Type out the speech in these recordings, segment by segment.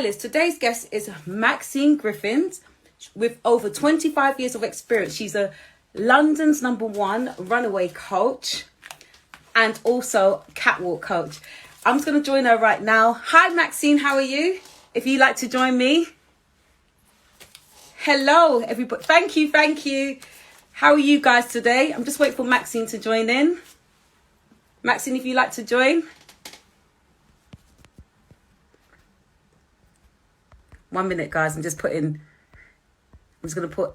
Today's guest is Maxine Griffith with over 25 years of experience. She's a London's #1 runaway coach and also catwalk coach. I'm just going to join her right now. Hi, Maxine. How are you? If you'd like to join me. Hello, everybody. Thank you. Thank you. How are you guys today? I'm just waiting for Maxine to join in. Maxine, if you'd like to join. 1 minute, guys. I'm just going to put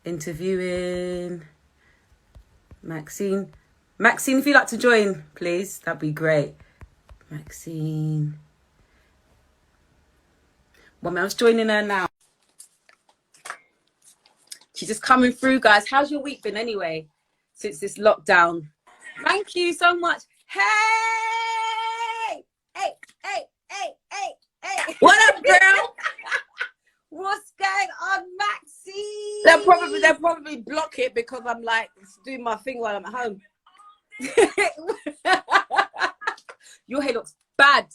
interview in Maxine. Maxine, if you'd like to join, please, that'd be great. Maxine. 1 minute, I was joining her now. She's just coming through, guys. How's your week been anyway, since this lockdown? Thank you so much. Hey! Hey! Hey! Hey! Hey! Hey! What up, girl? What's going on, Maxine? They'll probably block it because I'm like doing my thing while I'm at home. Your hair looks bad.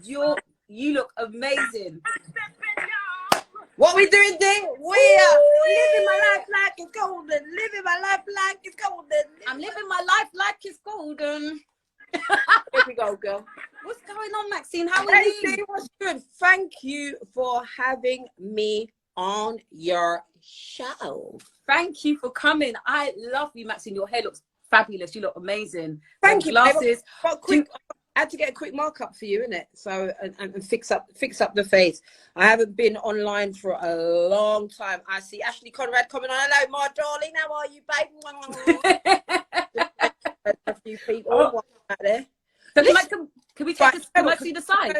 You look amazing. What we doing there? We are living my life like it's golden. Living my life like it's golden. I'm living my life like it's golden. Here we go, girl. What's going on, Maxine? How are you? What's good? Thank you for having me on your show. Thank you for coming. I love you, Maxine. Your hair looks fabulous. You look amazing. Thank you. Glasses. I had to get a quick markup for you, innit? So and fix up the face. I haven't been online for a long time. I see Ashley Conrad coming on. Hello, my darling. How are you, babe? A few people out there. Can we take this? Can I see the side?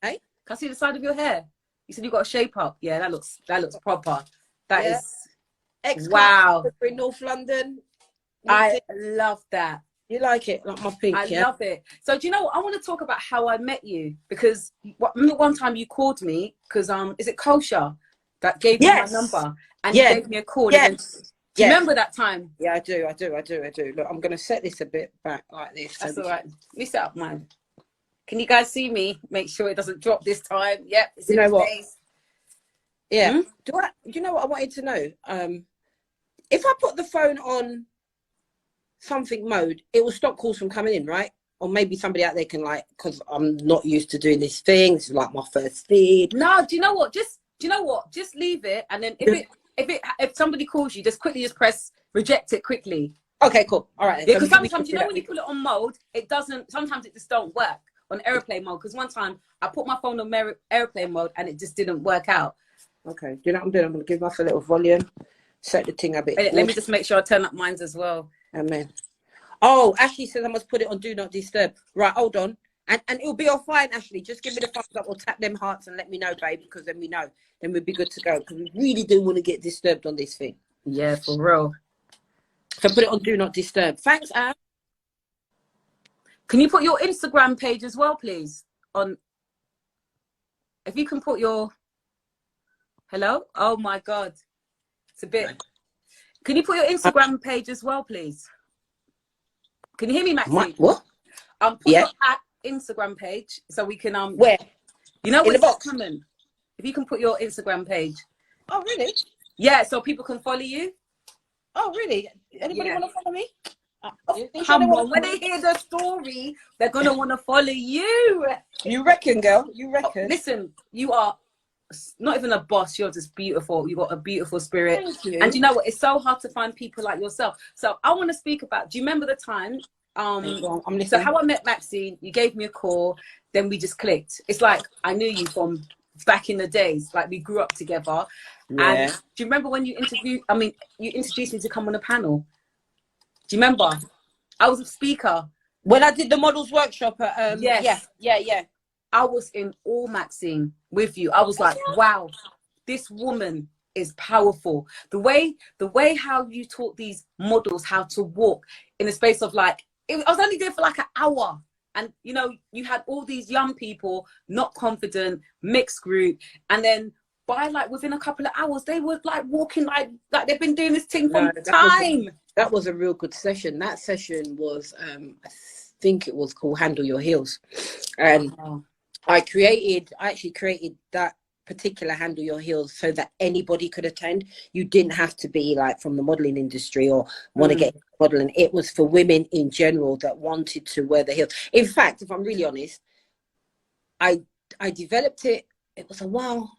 Hey? Can I see the side of your hair? You said you got a shape up. Yeah, that looks proper. That is wow. In North London. I love that. You like it, like my pink? I love it. So do you know what? I want to talk about how I met you, because remember one time you called me because is it Kosha that gave me my number and you gave me a call? Yes. Do you remember that time? Yeah, I do. Look, I'm gonna set this a bit back like this. That's all right. Let me set up mine. Can you guys see me? Make sure it doesn't drop this time. Yep. You know what? Yeah. Hmm? Do you know what I wanted to know? If I put the phone on something mode, it will stop calls from coming in, right? Or maybe somebody out there can, like, because I'm not used to doing this thing. It's like my first feed. No, do you know what? Just leave it, and then if somebody calls you, just press reject it quickly. Okay, cool. All right. Yeah, because sometimes when you put it on mode, it doesn't. Sometimes it just don't work on airplane mode. Because one time I put my phone on airplane mode and it just didn't work out. Okay. Do you know what I'm doing? I'm gonna give myself a little volume, set the thing a bit. Let me just make sure I turn up mine as well. Amen. Oh, Ashley says I must put it on Do Not Disturb. Right, hold on. And it'll be all fine, Ashley. Just give me the thumbs up or tap them hearts and let me know, babe, because then we know. Then we'll be good to go. Because we really do want to get disturbed on this thing. Yeah, for real. So put it on Do Not Disturb. Thanks, Anne. Can you put your Instagram page as well, please? If you can put your... Hello? Oh, my God. It's a bit... Can you put your Instagram page as well, please? Can you hear me, Maxine? What? Put your Instagram page so we can Where? You know what's what's coming? If you can put your Instagram page. Oh, really? Yeah, so people can follow you. Oh, really? Anybody want to follow me? Come on, when they hear the story, they're gonna want to follow you. You reckon, girl? You reckon? Listen, you are not even a boss, you're just beautiful. You got a beautiful spirit. Thank you. And you know what, it's so hard to find people like yourself. So I want to speak about, do you remember the time so how I met Maxine? You gave me a call, then we just clicked. It's like I knew you from back in the days, like we grew up together. And do you remember when you introduced me to come on a panel? Do you remember? I was a speaker when I did the models workshop at yeah. I was in awe, Maxine, with you. I was like, wow, this woman is powerful. The way how you taught these models how to walk in a space of I was only there for like an hour. And, you know, you had all these young people, not confident, mixed group. And then within a couple of hours, they were like walking like they've been doing this thing from time. That was a real good session. That session was, I think it was called Handle Your Heels. And I actually created that particular Handle Your Heels so that anybody could attend. You didn't have to be like from the modeling industry or want to get modeling. It was for women in general that wanted to wear the heels. In fact, if I'm really honest, I developed it. It was a while.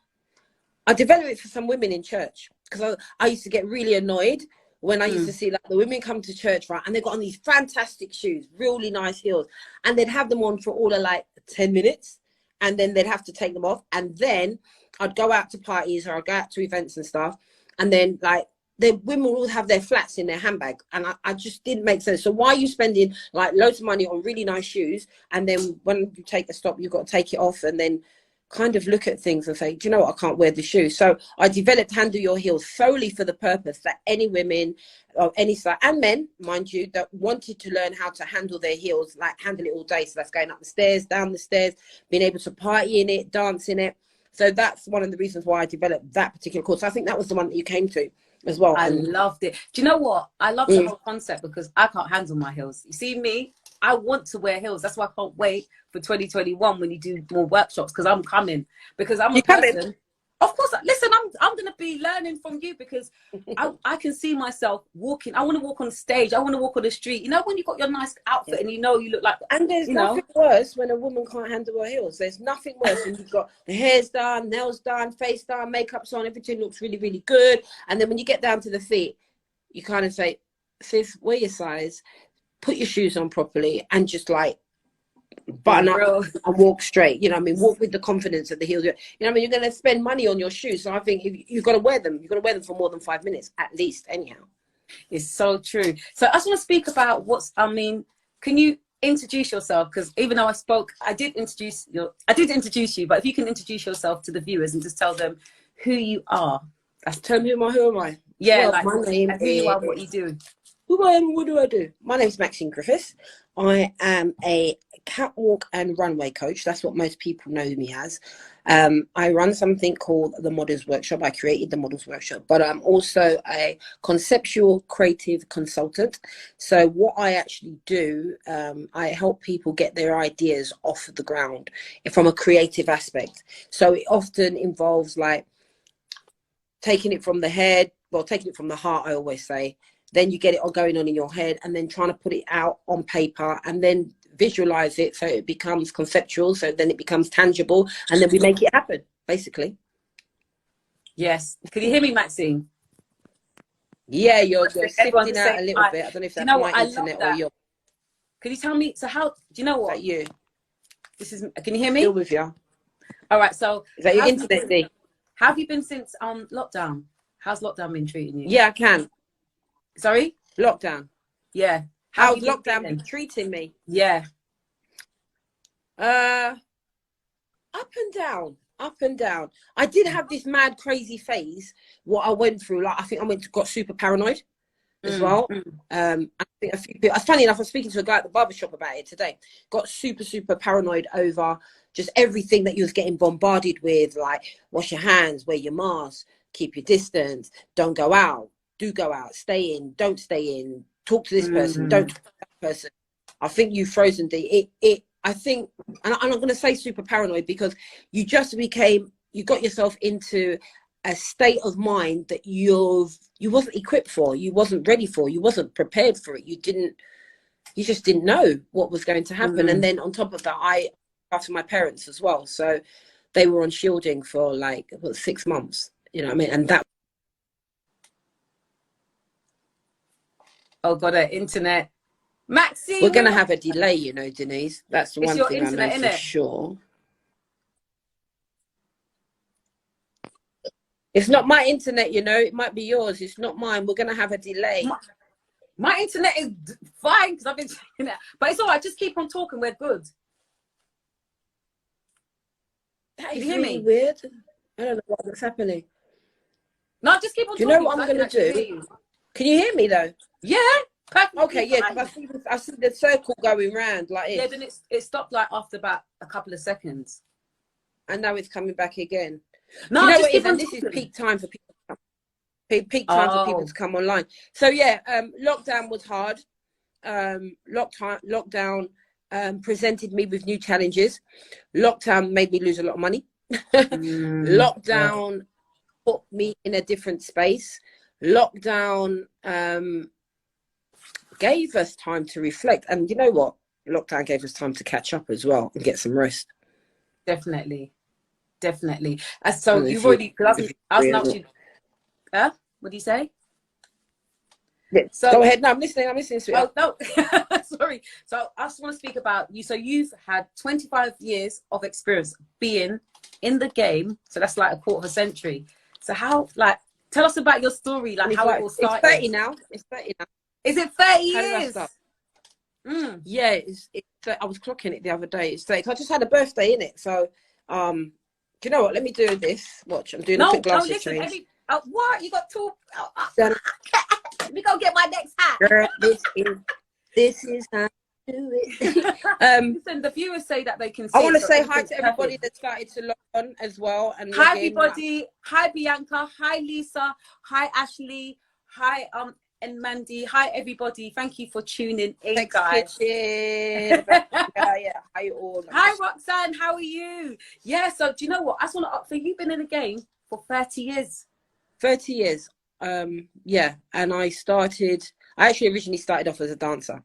I developed it for some women in church because I used to get really annoyed when I used to see like the women come to church, right, and they've got on these fantastic shoes, really nice heels, and they'd have them on for all of like 10 minutes, and then they'd have to take them off, and then I'd go out to parties or I'd go out to events and stuff, and then like the women would all have their flats in their handbag, and I just didn't make sense. So why are you spending like loads of money on really nice shoes, and then when you take a stop, you've got to take it off, and then kind of look at things and say, do you know what, I can't wear the shoes. So I developed Handle Your Heels solely for the purpose that any women of any size, and men, mind you, that wanted to learn how to handle their heels, like handle it all day. So that's going up the stairs, down the stairs, being able to party in it, dance in it. So that's one of the reasons why I developed that particular course. I think that was the one that you came to as well. I loved it. Do you know what? I love the whole concept because I can't handle my heels. You see me? I want to wear heels. That's why I can't wait for 2021 when you do more workshops, because I'm coming. Because I'm a person. Of course, listen, I'm going to be learning from you because I can see myself walking. I want to walk on stage. I want to walk on the street. You know, when you've got your nice outfit and you know you look like... And there's nothing worse when a woman can't handle her heels. There's nothing worse when you've got the hair's done, nails done, face done, makeup's on, everything looks really, really good. And then when you get down to the feet, you kind of say, sis, wear your size, put your shoes on properly, and just like button up and walk straight. You know what I mean? Walk with the confidence of the heels. You know what I mean? You're going to spend money on your shoes. So I think you've got to wear them. You've got to wear them for more than 5 minutes at least, anyhow. It's so true. So I just want to speak about can you introduce yourself? Because even though I did introduce you, but if you can introduce yourself to the viewers and just tell them who you are. Tell me who am I? Yeah, well, like my name who you are, what you do. Who I am, what do I do? My name is Maxine Griffith. I am a catwalk and runway coach. That's what most people know me as. I run something called the Models Workshop. I created the Models Workshop, but I'm also a conceptual creative consultant. So what I actually do, I help people get their ideas off the ground from a creative aspect. So it often involves like taking it from the head, taking it from the heart, I always say. Then you get it all going on in your head and then trying to put it out on paper and then visualize it so it becomes conceptual, so then it becomes tangible, and then we make it happen, basically. Yes. Can you hear me, Maxine? Yeah, you're sifting out a little bit. I don't know if that's my internet or your... Can you tell me, so how, do you know what? Is that you? Can you hear me? Still with you. All right, so... Is that your internet thing? How have you been since lockdown? How's lockdown been treating you? Yeah, I can. Sorry? Lockdown. Yeah. How's lockdown been treating me? Yeah. Up and down. Up and down. I did have this mad, crazy phase. What I went through, like I think I got super paranoid as well. I think a few people. Funny enough, I was speaking to a guy at the barbershop about it today. Got super, super paranoid over just everything that you was getting bombarded with, like wash your hands, wear your mask, keep your distance, don't go out. Do go out, stay in, don't stay in, talk to this person, don't talk to that person. I think you've frozen I think, and I'm not going to say super paranoid, because you got yourself into a state of mind that you wasn't equipped for, you wasn't ready for, you wasn't prepared for it. You just didn't know what was going to happen. And then on top of that, after my parents as well. So they were on shielding for like 6 months, you know what I mean? And that. Oh God, our internet. Maxine, we're going to have a delay, you know, Denise. That's the one thing internet, I know for sure. It's not my internet, you know. It might be yours. It's not mine. We're going to have a delay. My internet is fine because I've been checking it. But it's all right. Just keep on talking. We're good. That is really weird. I don't know what's happening. No, just keep on talking. Do you know what I'm going to do? Can you hear me, though? Yeah. Perfect. Okay, yeah, I see the circle going round like this. Yeah, then it stopped like after about a couple of seconds. And now it's coming back again. No, you know just what keep on this talking. Is peak time for people to come. Peak time for people to come online. So yeah, lockdown was hard. Lockdown presented me with new challenges. Lockdown made me lose a lot of money. Lockdown put me in a different space. Lockdown gave us time to reflect. And you know what? Lockdown gave us time to catch up as well and get some rest. Definitely. Definitely. So you've already, because I was not you. What do you say? Yeah. So go ahead. No, I'm listening. Oh, no. Sorry. So I just want to speak about you. So you've had 25 years of experience being in the game. So that's like a quarter of a century. So how, like, tell us about your story, like how it all started. It's 30 now. It's 30 now. Is it 30 years? How did I start? Yeah, I was clocking it the other day. It's 30. I just had a birthday in it. So, do you know what? Let me do this. Watch. I'm doing a quick glasses change. What? You got two? Let me go get my next hat. Girl, this is how I do it. Listen, the viewers say that they can see. I want to say hi to everybody that started to log on as well. And hi everybody. Hi Bianca. Hi Lisa. Hi Ashley. Hi and Mandy. Hi everybody. Thank you for tuning in, guys. Yeah. Hi all. Hi Roxanne. How are you? Yeah. So do you know what? I just want to. So you've been in the game for 30 years. 30 years. Yeah, and I actually originally started off as a dancer.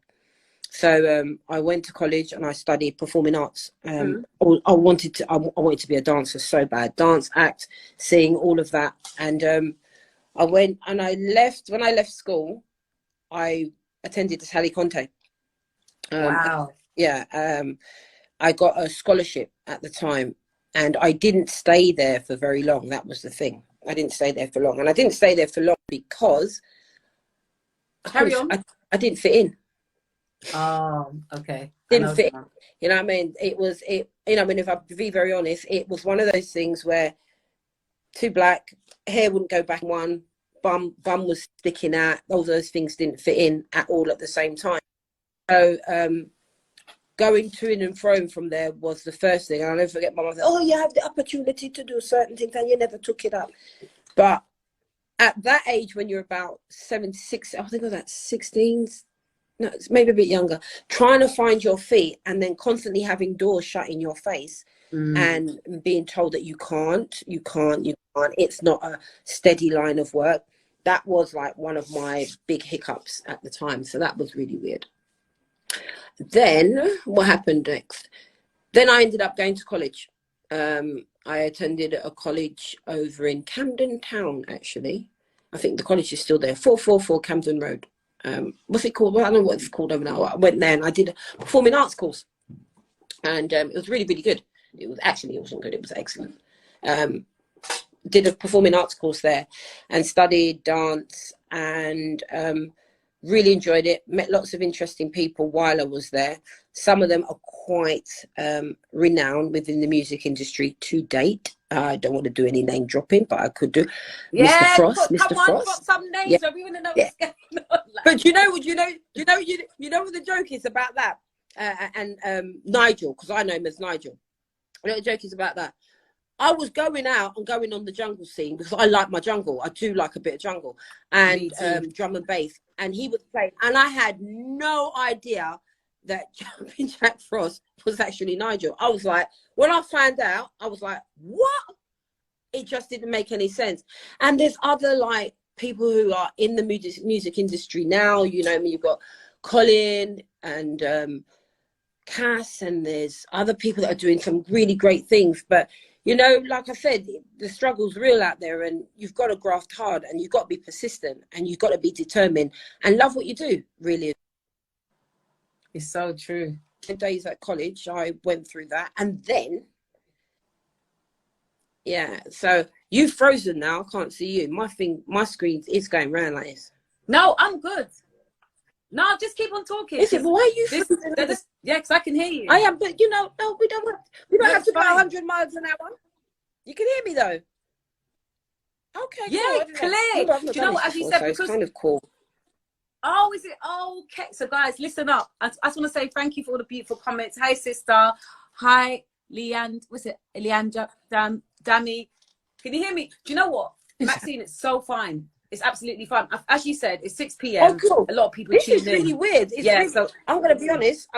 So I went to college and I studied performing arts. I wanted to be a dancer so bad. Dance, act, sing, all of that. And I went and I left. When I left school, I attended the Sally Conte. Wow. Yeah. I got a scholarship at the time and I didn't stay there for very long. That was the thing. I didn't stay there for long. And I didn't stay there for long because Carry on. I didn't fit in. Oh, okay. Didn't fit. You know what I mean? You know, I mean, if I be very honest, it was one of those things where too black, hair wouldn't go back one, bum was sticking out. All those things didn't fit in at all at the same time. So going to and fro from there was the first thing. And I'll never forget my mother said, oh, you have the opportunity to do certain things and you never took it up. But at that age, when you're about 7, 6, I think I was at 16, no, it's maybe a bit younger, trying to find your feet and then constantly having doors shut in your face and being told that you can't, it's not a steady line of work. That was like one of my big hiccups at the time. So that was really weird. Then what happened next? Then I ended up going to college. I attended a college over in Camden Town, actually. I think the college is still there, 444 Camden Road. What's it called? Well, I don't know what it's called over now. I went there and I did a performing arts course. And it was really, really good. It wasn't good. It was excellent. Did a performing arts course there and studied dance and really enjoyed it. Met lots of interesting people while I was there. Some of them are quite renowned within the music industry to date. I don't want to do any name dropping, but I could do. Yeah, Mr. Frost. Come on, drop some names. Yeah. We want to know what's going on. But you know what the joke is about that? And Nigel, because I know him as Nigel. You know what the joke is about that? I was going out and going on the jungle scene because I like my jungle. I do like a bit of jungle and drum and bass. And he was playing, and I had no idea that Jumping Jack Frost was actually Nigel. I was like, when I found out, I was like, what? It just didn't make any sense. And there's other like people who are in the music industry now. You know, you've got Colin and Cass, and there's other people that are doing some really great things. But you know, like I said, the struggle's real out there and you've got to graft hard and you've got to be persistent and you've got to be determined and love what you do, really. It's so true. In days at college, I went through that. And then, yeah, so you've frozen now. I can't see you. My screen is going round like this. No, I'm good. No, just keep on talking. Is it? Why are you frozen? Yeah, because I can hear you. I am, but you know, no, we don't have to go 100 miles an hour. You can hear me though. Okay. Yeah, cool. clear. Do you know what? As you said, because it's kind of cool. Oh, is it? Oh, okay. So, guys, listen up. I just want to say thank you for all the beautiful comments. Hi, sister. Hi, Leanne. What's it? Leanne, Danny. Can you hear me? Do you know what? Maxine, it's so fine. It's absolutely fine. As you said, it's 6 p.m. Oh, cool. A lot of people This tune is really in. weird. Yeah, so I'm going to be honest.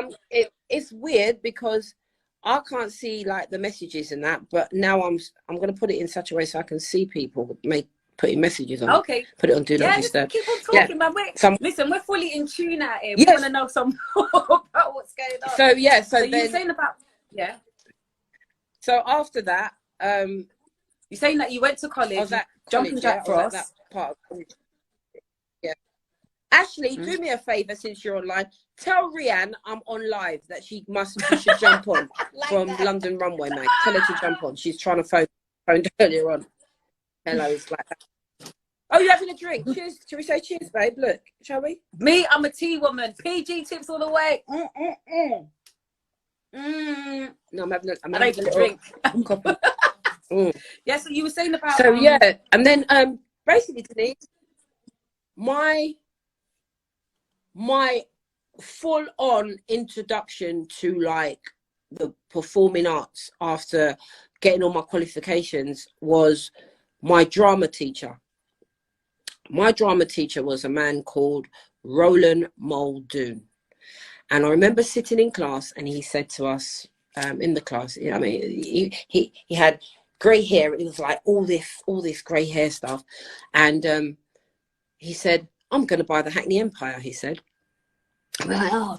it's weird because I can't see like the messages and that, but now I'm going to put it in such a way so I can see people putting messages on. Okay. Put it on Do Not Disturb. Keep on talking, man. Listen, we're fully in tune out here. We want to know some more about what's going on. So yeah, so then, you were saying about So after that, you're saying that you went to college, I was at jumping Jack Frost. that part of college. Yeah. Ashley, do me a favor since you're online. Tell Rianne I'm on live that she should jump on from London Runway, Mag. Tell her to jump on. She's trying to phone earlier on. Hello, it's like that. Oh, you're having a drink. Cheers. Shall we say cheers, babe? Look, shall we? Me, I'm a tea woman. PG tips all the way. No, I'm having a drink. Yeah, so you were saying about... So, yeah. And then, basically, Denise, my full-on introduction to, like, the performing arts after getting all my qualifications was my drama teacher. My drama teacher was a man called Roland Muldoon. And I remember sitting in class and he said to us in the class, I mean, he had grey hair. It was like all this grey hair stuff. And he said, I'm going to buy the Hackney Empire, he said. I'm like, oh,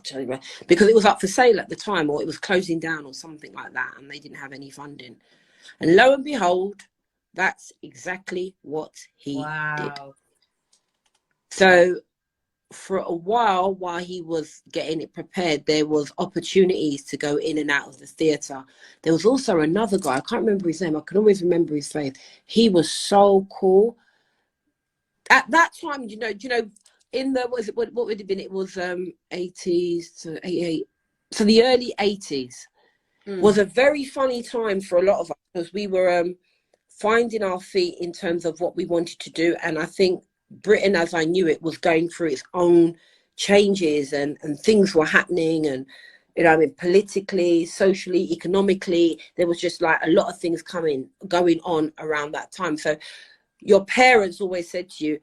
because it was up for sale at the time, or it was closing down or something like that. And they didn't have any funding. And lo and behold, that's exactly what he did. So for a while he was getting it prepared, there was opportunities to go in and out of the theatre. There was also another guy, I can't remember his name, I can always remember his face. He was so cool. At that time, do you know, in the, what would it have been? It was 80s to 88. So the early 80s was a very funny time for a lot of us because we were finding our feet in terms of what we wanted to do. And I think Britain, as I knew it, was going through its own changes and things were happening. And, you know, I mean, politically, socially, economically, there was just like a lot of things going on around that time. So your parents always said to you,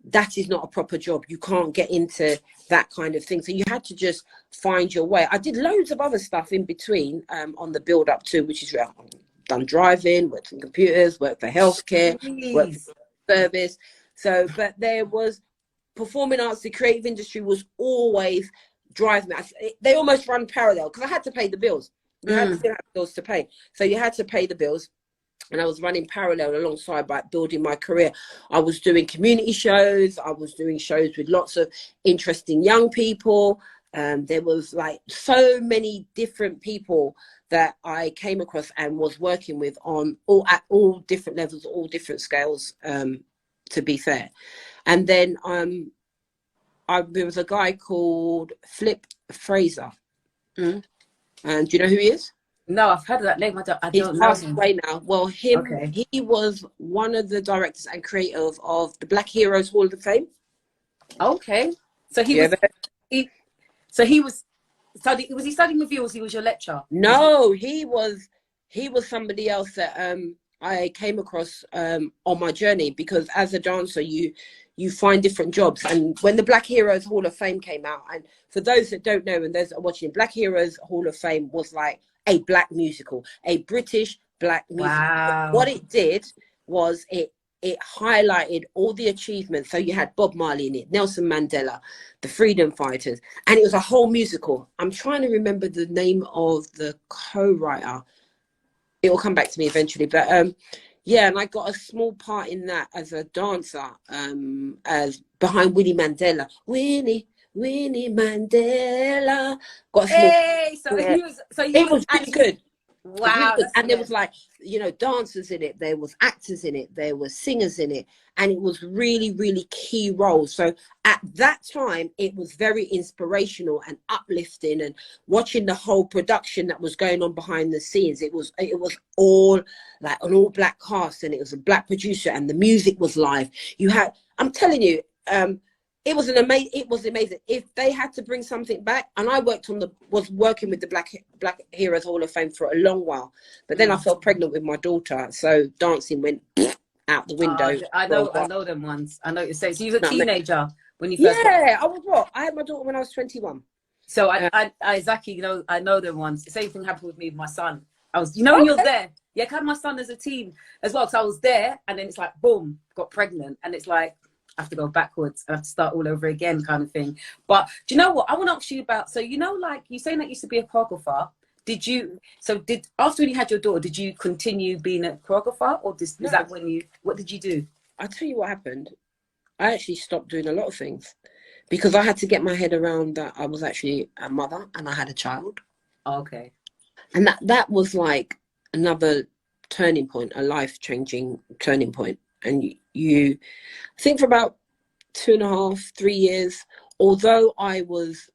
that is not a proper job. You can't get into that kind of thing. So you had to just find your way. I did loads of other stuff in between on the build up to, which is where I've done driving, worked in computers, worked for healthcare, worked for service. So, but there was performing arts, the creative industry was always driving me. They almost run parallel because I had to pay the bills. You had to still have bills to pay. So you had to pay the bills. And I was running parallel alongside by building my career. I was doing community shows. I was doing shows with lots of interesting young people. There was like so many different people that I came across and was working with at all different levels, all different scales, to be fair. And then there was a guy called Flip Fraser. And do you know who he is? No, I've heard of that name. I don't He's know passed him. away now. Well, he was one of the directors and creators of the Black Heroes Hall of Fame. Okay. So was he studying with you, or was he your lecturer? No, he was somebody else that I came across on my journey, because as a dancer you find different jobs. And when the Black Heroes Hall of Fame came out, and for those that don't know and those that are watching, Black Heroes Hall of Fame was like a black musical, a British black musical. Wow. What it did was it highlighted all the achievements. So you had Bob Marley in it, Nelson Mandela, the freedom fighters, and it was a whole musical. I'm trying to remember the name of the co-writer. It will come back to me eventually, but yeah, and I got a small part in that as a dancer, as behind Winnie Mandela. Winnie Mandela. Got a small it was really good. Wow. Really, and there was like, you know, dancers in it, there was actors in it, there were singers in it, and it was really, really key roles. So at that time it was very inspirational and uplifting, and watching the whole production that was going on behind the scenes, it was all like an all black cast, and it was a black producer, and the music was live. I'm telling you, it was amazing. If they had to bring something back, and I was working with the Black Heroes Hall of Fame for a long while, but then I fell pregnant with my daughter, so dancing went out the window. I know them ones. I know what you're saying. So you were a teenager when you first I was I had my daughter when I was 21. So I exactly, you know, I know them ones. The same thing happened with me with my son. I was, you know, when you're there, yeah, I had my son as a team as well. So I was there, and then it's like, boom, got pregnant, and it's like I have to go backwards. I have to start all over again, kind of thing. But do you know what I want to ask you about? So you know, like you saying that you used to be a choreographer. Did you? So did after when you had your daughter, did you continue being a choreographer, or is that when you? What did you do? I'll tell you what happened. I actually stopped doing a lot of things because I had to get my head around that I was actually a mother and I had a child. Okay. And that was like another turning point, a life-changing turning point. And you I think for about 2.5, 3 years, although I was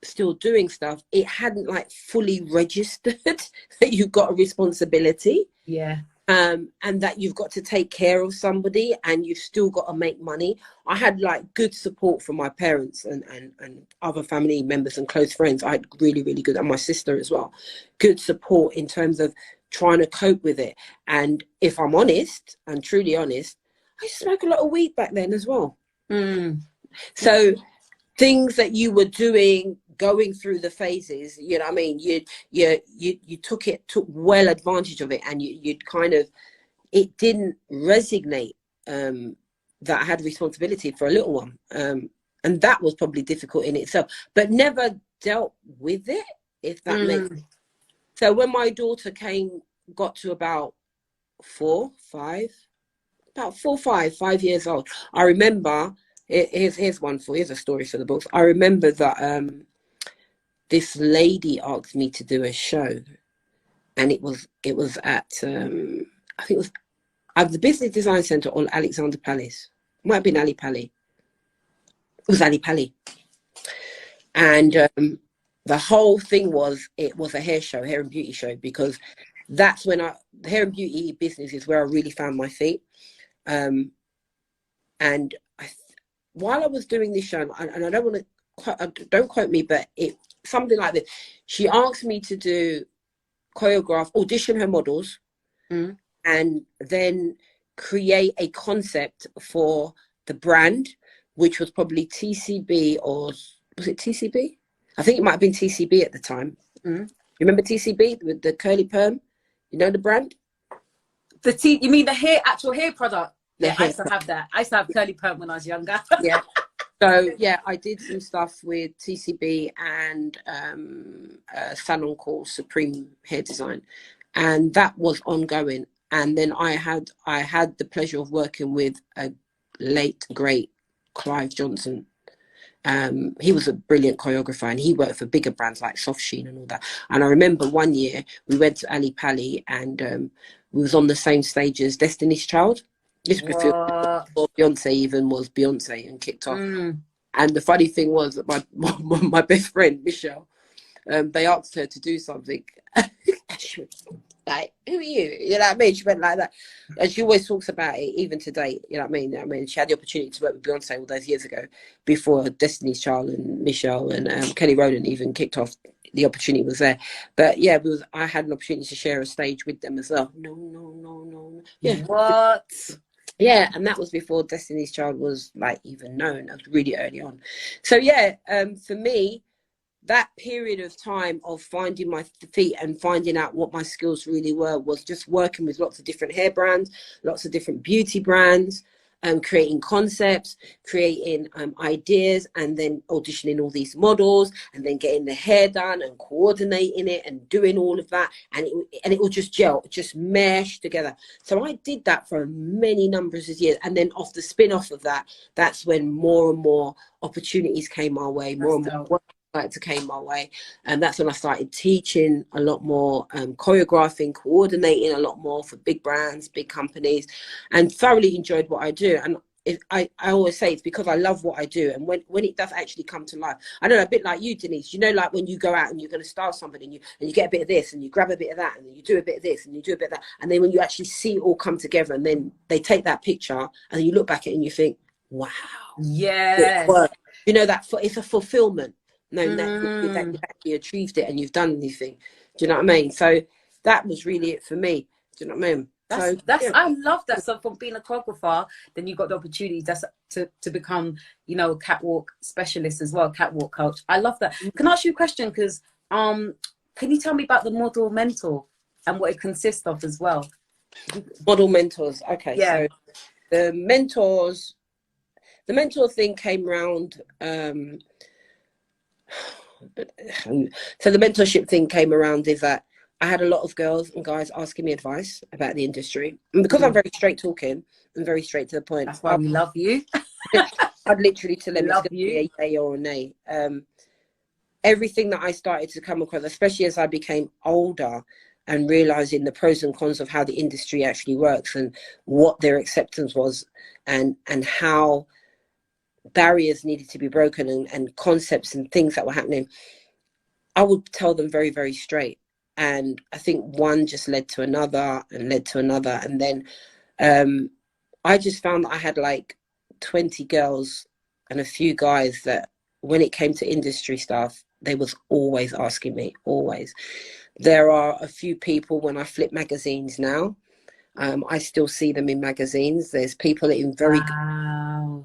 still doing stuff, it hadn't like fully registered that you've got a responsibility. Yeah. And that you've got to take care of somebody and you've still got to make money. I had like good support from my parents and other family members and close friends. I had really, really good, and my sister as well, good support in terms of trying to cope with it. And if I'm honest and truly honest, I smoked a lot of weed back then as well. So things that you were doing, going through the phases, you know what I mean, you took well advantage of it, and you'd kind of, it didn't resonate that I had responsibility for a little one, and that was probably difficult in itself, but never dealt with it, if that makes sense. So when my daughter got to about 5 years old, I remember, here's a story for the books. I remember that this lady asked me to do a show, and it was at I think it was at the Business Design Centre on Alexander Palace. Might have been Ali Pali. It was Ali Pali. And the whole thing was, it was a hair and beauty show, because that's when the hair and beauty business is where I really found my feet. And while I was doing this show, and I don't want to, don't quote me, but it something like this. She asked me to do audition her models, and then create a concept for the brand, which was probably TCB, or was it TCB? I think it might have been TCB at the time. You remember TCB with the curly perm? You know the brand? You mean the actual hair product? Yeah, I used to product. have that. I used to have curly perm when I was younger. Yeah. So yeah, I did some stuff with TCB and a salon called Supreme Hair Design, and that was ongoing. And then I had the pleasure of working with a late great Clive Johnson. He was a brilliant choreographer, and he worked for bigger brands like Soft Sheen and all that. And I remember one year we went to Ali Pali, and we was on the same stage as Destiny's Child. This before Beyonce even was Beyonce and kicked off. And the funny thing was that my best friend Michelle, they asked her to do something. She was like, "Who are you?" You know what I mean? She went like that, and she always talks about it even today. You know what I mean? I mean, she had the opportunity to work with Beyonce all those years ago, before Destiny's Child and Michelle and Kelly Rowland even kicked off. The opportunity was there, but yeah, I had an opportunity to share a stage with them as well. No. Yeah. What? Yeah, and that was before Destiny's Child was like even known. That was really early on. So yeah, for me, that period of time of finding my feet and finding out what my skills really were was just working with lots of different hair brands, lots of different beauty brands, creating concepts, creating ideas, and then auditioning all these models, and then getting the hair done and coordinating it and doing all of that, and it will just gel, just mesh together. So I did that for many numbers of years, and then off the spin-off of that, that's when more and more opportunities came my way, more and more came my way, and that's when I started teaching a lot more, choreographing, coordinating a lot more for big brands, big companies, and thoroughly enjoyed what I do. And I always say it's because I love what I do, and when it does actually come to life, I know, a bit like you, Denise, you know, like when you go out and you're going to style somebody, and you get a bit of this and you grab a bit of that, and then you do a bit of this and you do a bit of that, and then when you actually see it all come together, and then they take that picture and then you look back at it and you think, wow, yeah, you know, that it's a fulfillment. No, that you've actually achieved it and you've done anything. Do you know what I mean? So that was really it for me. Do you know what I mean? That's I love that. So from being a choreographer, then you got the opportunity to become, you know, a catwalk specialist as well, catwalk coach. I love that. Can I ask you a question? Because can you tell me about the model mentor and what it consists of as well? Model mentors. Okay, yeah. So the mentor thing came around. So the mentorship thing came around is that I had a lot of girls and guys asking me advice about the industry, and because I'm very straight talking and very straight to the point, that's why we love you. I'd literally tell them it's love going to you. be a yay or a nay. Everything that I started to come across, especially as I became older and realizing the pros and cons of how the industry actually works and what their acceptance was, and how barriers needed to be broken, and concepts and things that were happening, I would tell them very, very straight. And I think one just led to another and led to another. And then I just found that I had like 20 girls and a few guys that when it came to industry stuff, they was always asking me, always. There are a few people when I flip magazines now, I still see them in magazines. There's people in very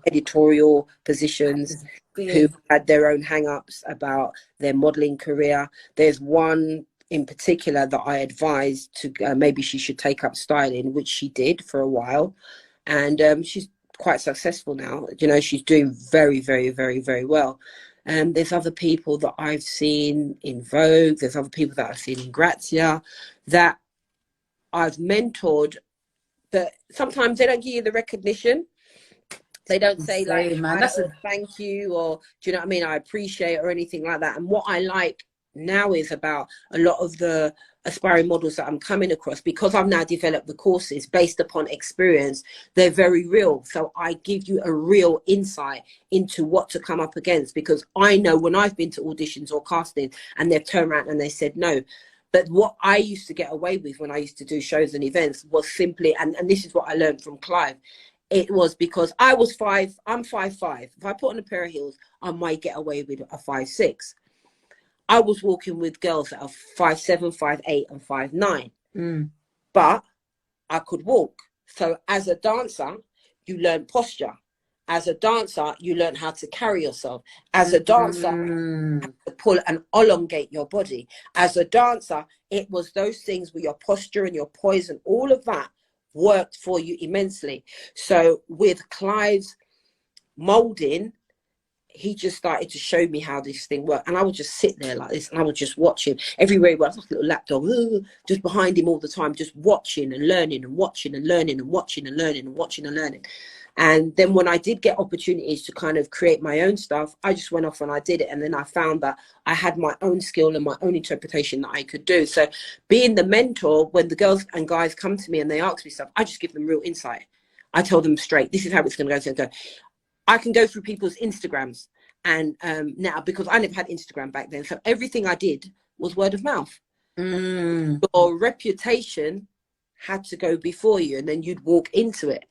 editorial positions who had their own hang-ups about their modeling career. There's one in particular that I advised to maybe she should take up styling, which she did for a while, and she's quite successful now. You know, she's doing very, very, very, very well. There's other people that I've seen in Vogue. There's other people that I've seen in Grazia that I've mentored, but sometimes they don't give you the recognition. They don't say like, man, thank you, or do you know what I mean? I appreciate it, or anything like that. And what I like now is about a lot of the aspiring models that I'm coming across, because I've now developed the courses based upon experience. They're very real. So I give you a real insight into what to come up against, because I know when I've been to auditions or casting and they've turned around and they said no. But what I used to get away with when I used to do shows and events was simply, and this is what I learned from Clive, it was because I'm 5'5". If I put on a pair of heels, I might get away with a 5'6". I was walking with girls that are 5'7", 5'8", and 5'9". But I could walk. So as a dancer, you learn posture. As a dancer, you learn how to carry yourself. As a dancer, you have to pull and elongate your body. As a dancer, it was those things with your posture and your poise and all of that worked for you immensely. So with Clive's molding, he just started to show me how this thing worked, and I would just sit there like this and I would just watch him everywhere he was, like a little lapdog, just behind him all the time, just watching and learning and watching and learning and watching and learning and watching and learning. And then when I did get opportunities to kind of create my own stuff, I just went off and I did it. And then I found that I had my own skill and my own interpretation that I could do. So being the mentor, when the girls and guys come to me and they ask me stuff, I just give them real insight. I tell them straight, this is how it's going to go. I can go through people's Instagrams and now, because I never had Instagram back then. So everything I did was word of mouth. Your reputation had to go before you, and then you'd walk into it.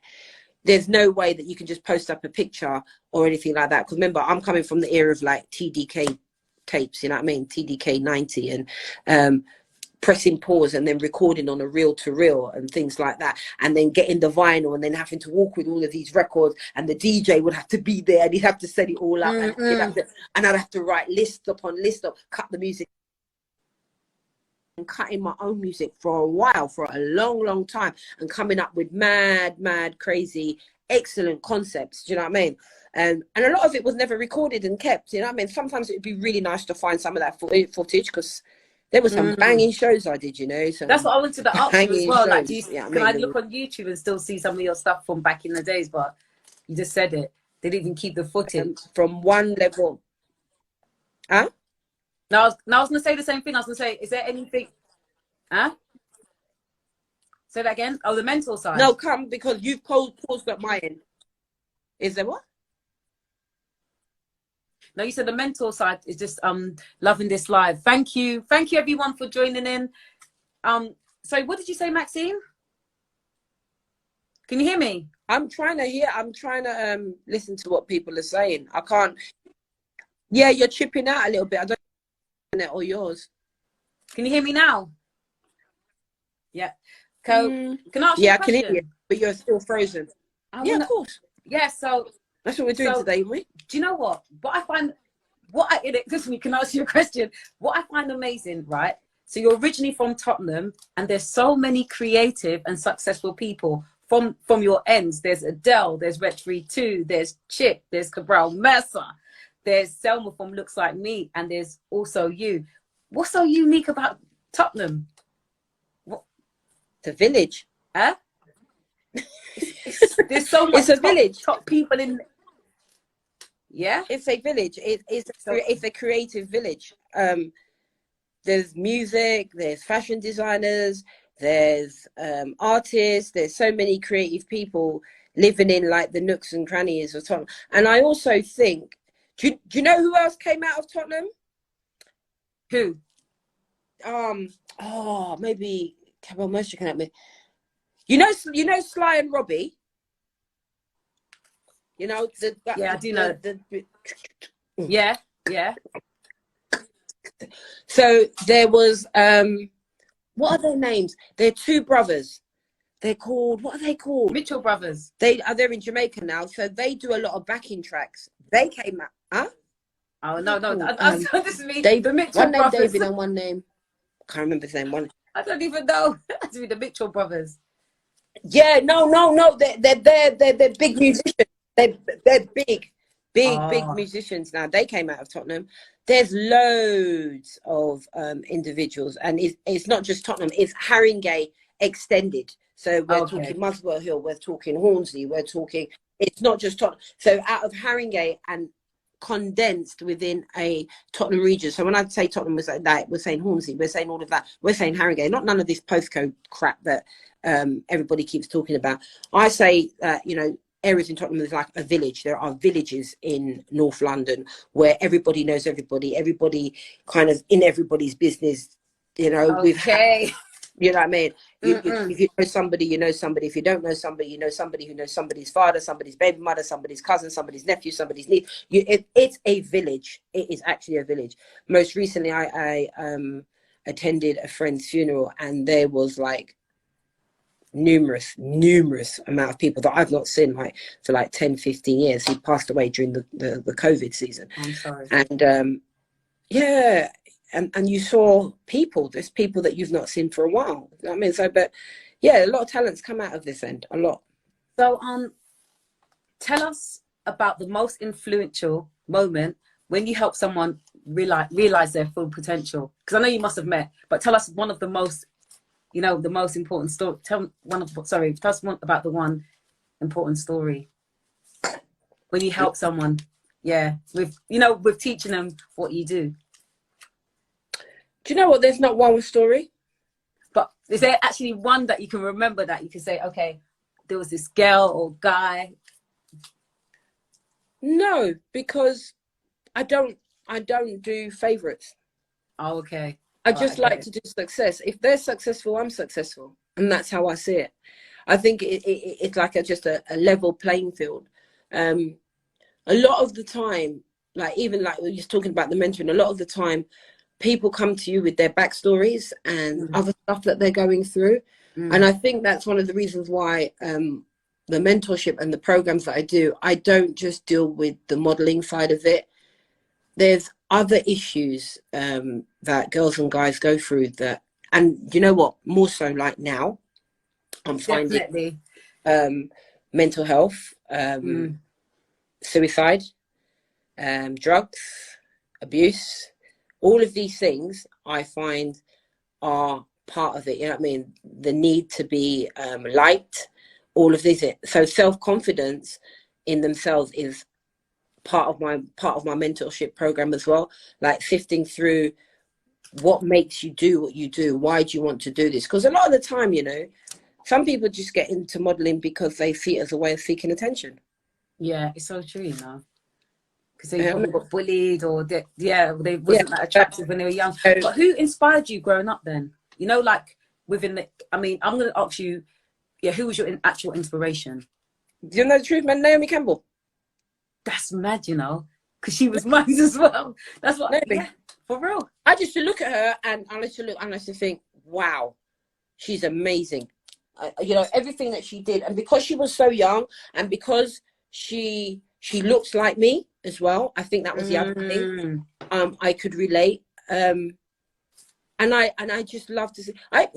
There's no way that you can just post up a picture or anything like that. Because remember, I'm coming from the era of like TDK tapes, you know what I mean? TDK 90 and pressing pause and then recording on a reel to reel and things like that. And then getting the vinyl and then having to walk with all of these records, and the DJ would have to be there and he'd have to set it all up. And I'd have to write list upon list of, cut the music. And cutting my own music for a while, for a long time, and coming up with mad, crazy, excellent concepts. Do you know what I mean? And a lot of it was never recorded and kept. You know what I mean? Sometimes it would be really nice to find some of that footage, because there were some banging shows I did. You know, so that's what I wanted to ask you as well. Like, can I look on YouTube and still see some of your stuff from back in the days? But you just said it. They didn't even keep the footage from one level. Huh? No, I was going to say the same thing. I was going to say, is there anything? Huh? Say that again. Oh, the mental side. No, come, because you've paused at my end. Is there what? No, you said the mental side is just loving this live. Thank you everyone for joining in. So what did you say, Maxine? Can you hear me? I'm trying to listen to what people are saying. I can't. Yeah, you're chipping out a little bit. I don't know, or yours. Can you hear me now? Yeah. Can I ask you Yeah, a I can hear you, question? but you're still frozen. I Yeah, wanna, of course. yeah, so That's what we're doing today, aren't we? do you know what? Listen, can I ask you a question? What I find amazing, right? So you're originally from Tottenham, and there's so many creative and successful people from your ends. There's Adele, there's Retri 2, there's Chip, there's Cabral Mercer, there's Selma from Looks Like Me, and there's also you. What's so unique about Tottenham? What, The village. huh? There's so much It's a village. top people in. Yeah. It's a village. So It's a creative village. There's music, there's fashion designers, there's artists, there's so many creative people living in like the nooks and crannies of Tottenham. And I also think, do you know who else came out of Tottenham? who? Maybe Cabell Mercer can help me. You know Sly and Robbie? You know, I do know. Yeah. So there was, what are their names? They're two brothers. They're called, what are they called? Mitchell Brothers. They're in Jamaica now, so they do a lot of backing tracks. They came out, huh? Oh no, this is me. David, The Mitchell one name Brothers. David and one name, I can't remember his name. One. I don't even know. That's me, the Mitchell Brothers. Yeah, no. They're big musicians. They're big musicians now. They came out of Tottenham. There's loads of individuals, and it's not just Tottenham. It's Haringey extended. So we're talking Muswell Hill. We're talking Hornsey. We're talking. It's not just Tottenham. So out of Haringey and condensed within a Tottenham region. So when I say Tottenham, we're saying Hornsey. We're saying all of that. We're saying Haringey. Not none of this postcode crap that everybody keeps talking about. I say areas in Tottenham is like a village. There are villages in North London where everybody knows everybody kind of in everybody's business, you know. Okay. You know what I mean? If you know somebody, you know somebody. If you don't know somebody, you know somebody who knows somebody's father, somebody's baby mother, somebody's cousin, somebody's nephew, somebody's niece. It's a village. It is actually a village. Most recently, I attended a friend's funeral, and there was like numerous amount of people that I've not seen for 10, 15 years. He passed away during the COVID season. I'm sorry. And and you saw there's people that you've not seen for a while. You know what I mean? So, but yeah, a lot of talents come out of this end, a lot. So tell us about the most influential moment when you help someone realize their full potential. Because I know you must have met, but tell us one of the most, the most important story. Tell us about the one important story when you help someone. Yeah, with teaching them what you do. Do you know what? There's not one story. But is there actually one that you can remember that you can say, okay, there was this girl or guy? No, because I don't do favorites. Oh, okay. I just like to do success. If they're successful, I'm successful. And that's how I see it. I think it's like just a level playing field. A lot of the time, even we're just talking about the mentoring, a lot of the time, people come to you with their backstories and other stuff that they're going through. And I think that's one of the reasons why the mentorship and the programs that I do, I don't just deal with the modeling side of it. There's other issues that girls and guys go through and you know what, more so now, I'm finding mental health, suicide, drugs, abuse. All of these things I find are part of it. You know what I mean? The need to be liked, all of this. So self-confidence in themselves is part of my mentorship program as well. Like sifting through what makes you do what you do. Why do you want to do this? Because a lot of the time, some people just get into modeling because they see it as a way of seeking attention. Yeah, it's so true, because they probably got bullied or they wasn't that attractive when they were young. But who inspired you growing up then? Within I'm going to ask you, who was your actual inspiration? Do you know the truth, man? Naomi Campbell. That's mad, because she was mine as well. That's what, for real. I just look at her and I used to think, wow, she's amazing. you know, everything that she did. And because she was so young, and because she looks like me as well, I think that was the other thing. I could relate. And I just love to see. I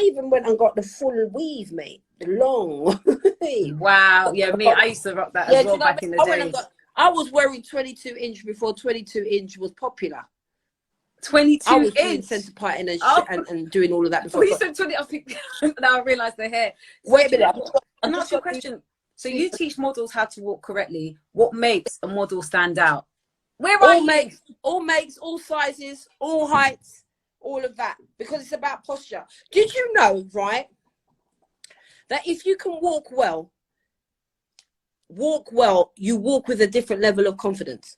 even went and got the full weave, mate, the long weave. Wow. Yeah, me, I used to rock that as well back in the day. I was wearing 22-inch before 22-inch was popular. 22 I was inch doing centre parting and doing all of that before. Oh, you said 20. I think now I realised the hair. Wait a minute. Can I ask you a question? So you teach models how to walk correctly. What makes a model stand out? Where are you? All makes, all sizes, all heights, all of that, because it's about posture. Did you know, right, that if you can walk well, you walk with a different level of confidence?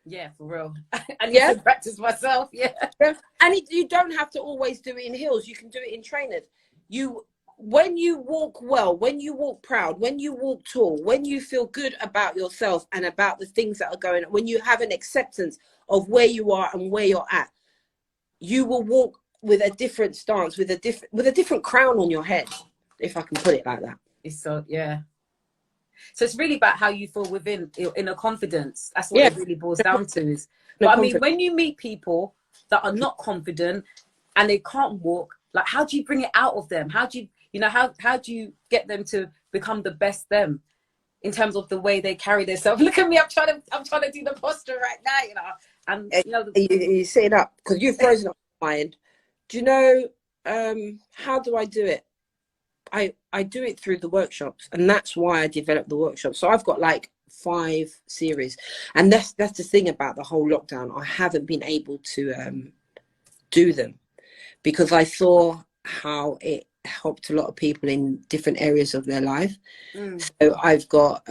Yeah, for real. I need to practice myself. Yeah. And you don't have to always do it in heels. You can do it in trainers. When you walk well, when you walk proud, when you walk tall, when you feel good about yourself and about the things that are going on, when you have an acceptance of where you are and where you're at, you will walk with a different stance, with a different crown on your head, if I can put it like that. It's so, yeah. So it's really about how you feel within inner confidence. That's what it really boils down to. Is, but I mean, when you meet people that are not confident and they can't walk, like, how do you bring it out of them? How do you, how do you get them to become the best them in terms of the way they carry themselves? Look at me, I'm trying to do the posture right now, and you're sitting up because you've frozen up my mind. Do you know how do I do it? I do it through the workshops, and that's why I developed the workshop. So I've got like 5 series, and that's the thing about the whole lockdown. I haven't been able to do them because I saw how it helped a lot of people in different areas of their life. So I've got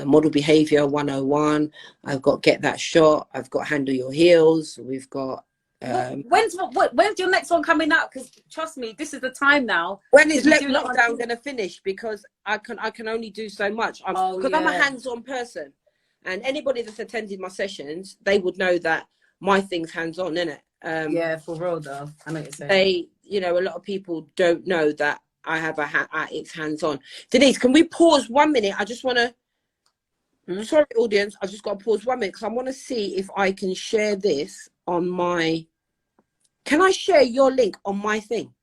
model behavior 101, I've got get that shot, I've got handle your heels, we've got when's your next one coming out? Because trust me, this is the time now. When is lockdown going to finish? Because I can only do so much. Because I'm a hands-on person, and anybody that's attended my sessions, they would know that my thing's hands-on, isn't it? Yeah, for real though. I know what you're saying. A lot of people don't know that I have it's hands-on. Denise, can we pause 1 minute? I just want to. Sorry, audience. I just got to pause 1 minute because I want to see if I can share this on my. Can I share your link on my thing?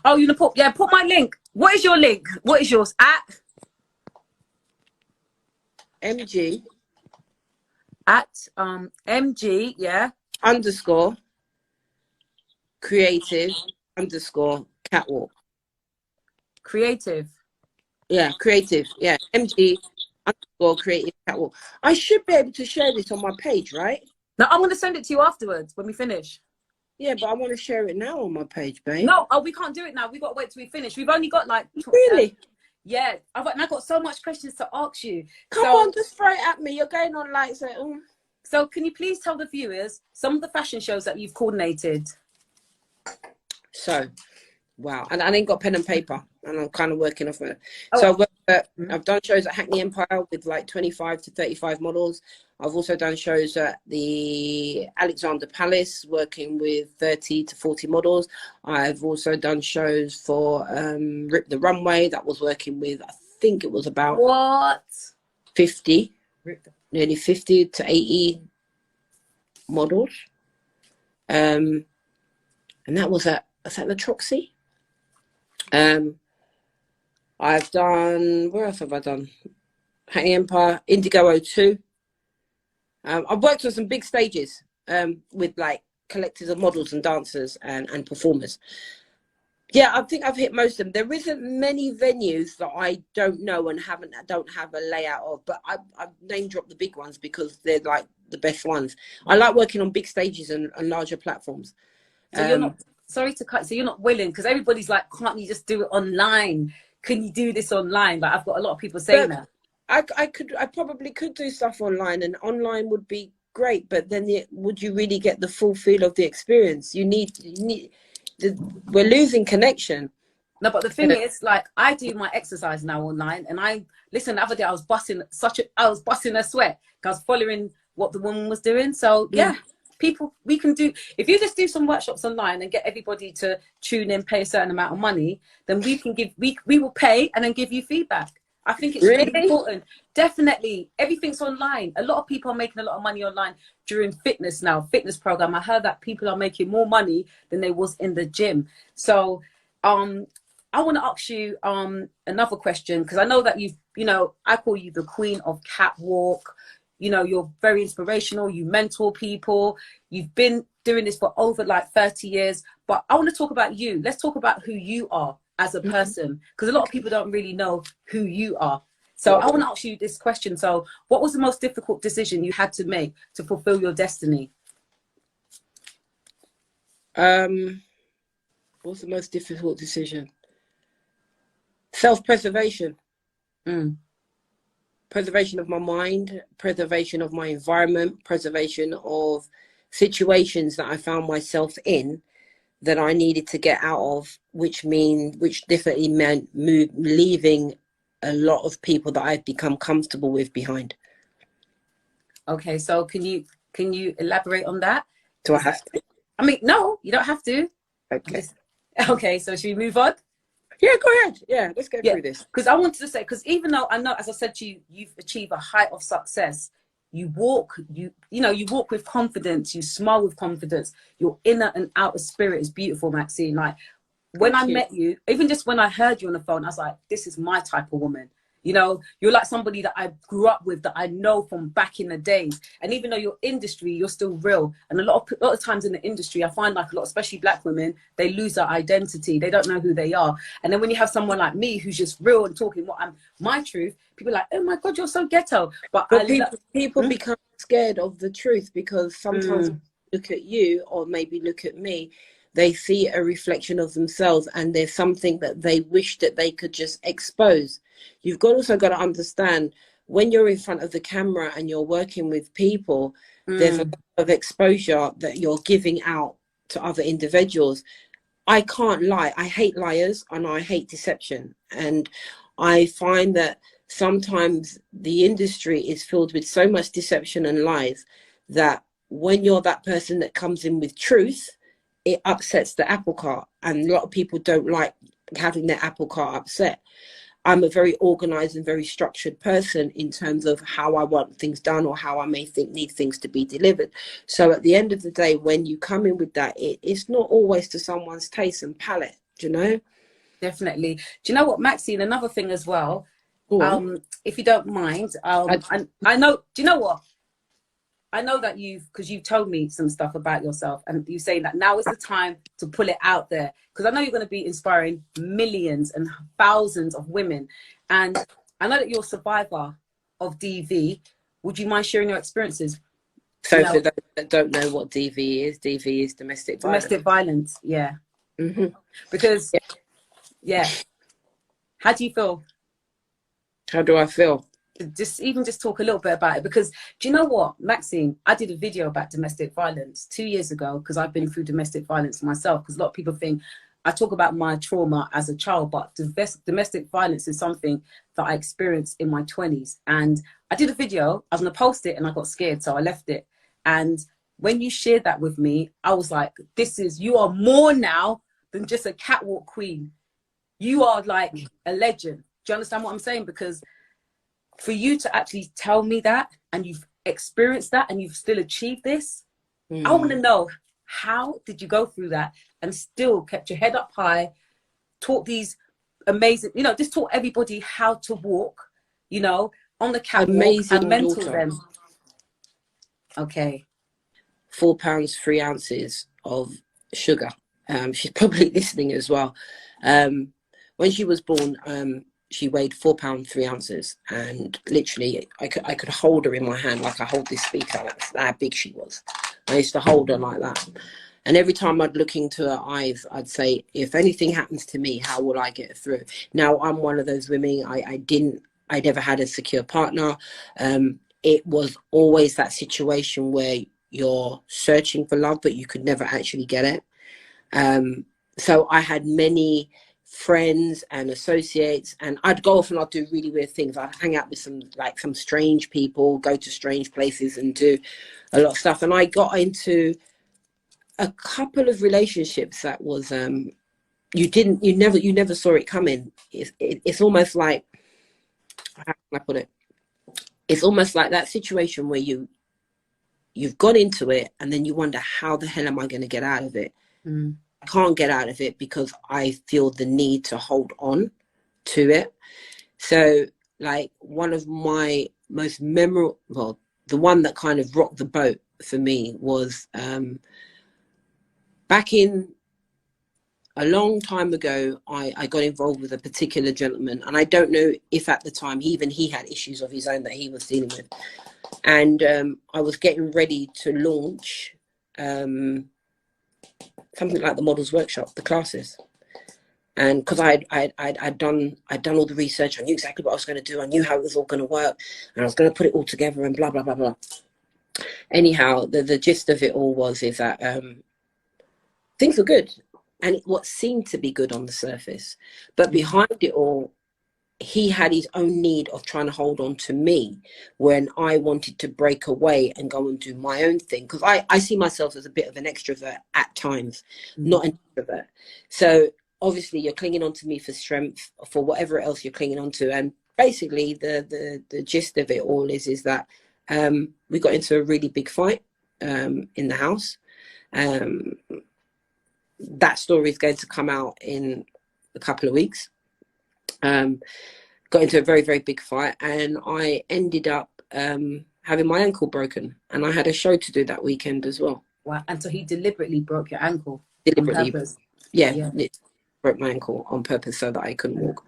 Oh, you put my link. What is your link? What is yours? At MG. At MG, yeah. _ creative _ catwalk. Creative. Yeah, creative. Yeah, MG _ creative catwalk. I should be able to share this on my page, right? No, I'm going to send it to you afterwards when we finish. Yeah, but I want to share it now on my page, babe. No, we can't do it now. We've got to wait till we finish. We've only got like... Really? Yeah. I've got so much questions to ask you. Come on, just throw it at me. You're going on like... So can you please tell the viewers some of the fashion shows that you've coordinated? So, wow. And I ain't got pen and paper. And I'm kind of working off it. So I've done shows at Hackney Empire with like 25 to 35 models. I've also done shows at the Alexander Palace working with 30 to 40 models. I've also done shows for Rip the Runway that was working with, I think it was about 50, nearly 50 to 80 models. And that was at the Troxy. I've done, where else have I done? Hackney Empire, Indigo 02. I've worked on some big stages with like collectors of models and dancers and performers. Yeah, I think I've hit most of them. There isn't many venues that I don't know and don't have a layout of, but I've name dropped the big ones because they're like the best ones. I like working on big stages and larger platforms. So you're not, sorry to cut, so you're not willing, because everybody's like, can't you just do it online? Can you do this online? Like, I've got a lot of people saying that. I probably could do stuff online, and online would be great, but then would you really get the full feel of the experience? We're losing connection. No, but the thing is, like, I do my exercise now online, and the other day I was busting a sweat because I was following what the woman was doing. So yeah, we can do, if you just do some workshops online and get everybody to tune in, pay a certain amount of money, then we can give, we will pay and then give you feedback. I think it's really important. Definitely. Everything's online. A lot of people are making a lot of money online during fitness now, fitness program. I heard that people are making more money than they was in the gym. So I want to ask you another question, because I know that you've, you know, I call you the queen of catwalk. You know, you're very inspirational. You mentor people. You've been doing this for over like 30 years. But I want to talk about you. Let's talk about who you are as a person, because a lot of people don't really know who you are. So I want to ask you this question. So what was the most difficult decision you had to make to fulfill your destiny? What's the most difficult decision? Self-preservation. Preservation of my mind, preservation of my environment, preservation of situations that I found myself in that I needed to get out of, which definitely meant leaving a lot of people that I've become comfortable with behind. Okay, so can you elaborate on that? Do I have to? I mean, no, you don't have to. Okay. Okay, so should we move on? Yeah, go ahead. Yeah, let's go through this. Because I wanted to say, because even though I know, as I said to you, you've achieved a height of success. You walk, you walk with confidence. You smile with confidence. Your inner and outer spirit is beautiful, Maxine. Like when I met you, even just when I heard you on the phone, I was like, this is my type of woman. You know, you're like somebody that I grew up with, that I know from back in the days. And even though you're industry, you're still real. And a lot of times in the industry, I find like a lot, especially black women, they lose their identity. They don't know who they are. And then when you have someone like me who's just real and talking my truth, people are like, oh my God, you're so ghetto. But people become scared of the truth, because sometimes look at you or maybe look at me, they see a reflection of themselves, and there's something that they wish that they could just expose. You've also got to understand, when you're in front of the camera and you're working with people, there's a lot of exposure that you're giving out to other individuals. I can't lie. I hate liars and I hate deception. And I find that sometimes the industry is filled with so much deception and lies that when you're that person that comes in with truth, it upsets the apple cart, and a lot of people don't like having their apple cart upset. I'm a very organized and very structured person in terms of how I want things done, or how I may need things to be delivered. So at the end of the day, when you come in with that, it's not always to someone's taste and palate, you know? Definitely. Do you know what, Maxine, another thing as well, if you don't mind, I know, do you know what? I know that because you've told me some stuff about yourself, and you saying that now is the time to pull it out there, because I know you're going to be inspiring millions and thousands of women. And I know that you're a survivor of DV. Would you mind sharing your experiences? So for those that don't know what DV is domestic violence. Domestic violence, yeah. Because, how do you feel? How do I feel? Just talk a little bit about it, because do you know what, Maxine, I did a video about domestic violence 2 years ago, because I've been through domestic violence myself. Because a lot of people think I talk about my trauma as a child, but domestic violence is something that I experienced in my 20s. And I did a video, I was going to post it and I got scared, so I left it. And when you shared that with me, I was like, you are more now than just a catwalk queen. You are like a legend. Do you understand what I'm saying? Because for you to actually tell me that, and you've experienced that, and you've still achieved this, I want to know, how did you go through that and still kept your head up high, taught these amazing, just taught everybody how to walk, on the catwalk, and mentor them. Okay. 4 pounds 3 ounces of sugar. She's probably listening as well. When she was born, she weighed 4 pounds 3 ounces, and literally I could hold her in my hand like I hold this speaker. That's how big she was. I used to hold her like that, and every time I'd look into her eyes, I'd say, if anything happens to me, how will I get through? Now, I'm one of those women, I never had a secure partner. It was always that situation where you're searching for love, but you could never actually get it. So I had many friends and associates, and I'd go off and I'd do really weird things. I'd hang out with some strange people, go to strange places and do a lot of stuff. And I got into a couple of relationships that was you never saw it coming. It's almost like, how can I put it? It's almost like that situation where you've got into it and then you wonder, how the hell am I going to get out of it? I can't get out of it because I feel the need to hold on to it. So like one of my most memorable, well, the one that kind of rocked the boat for me was back in a long time ago, I got involved with a particular gentleman, and I don't know if at the time he had issues of his own that he was dealing with. And I was getting ready to launch something like the Models Workshop, the classes. And because I'd done all the research, I knew exactly what I was going to do. I knew how it was all going to work, and I was going to put it all together and blah, blah, blah, blah. Anyhow, the gist of it all is that things were good. And what seemed to be good on the surface, but behind it all, he had his own need of trying to hold on to me when I wanted to break away and go and do my own thing. Because I see myself as a bit of an extrovert at times, not an introvert. So obviously you're clinging on to me for strength, for whatever else you're clinging on to. And basically the gist of it all is that we got into a really big fight in the house. That story is going to come out in a couple of weeks. Got into a very, very big fight, and I ended up having my ankle broken, and I had a show to do that weekend as well. Wow. And so he deliberately broke your ankle? Deliberately. On purpose? Yeah. Broke my ankle on purpose so that I couldn't walk.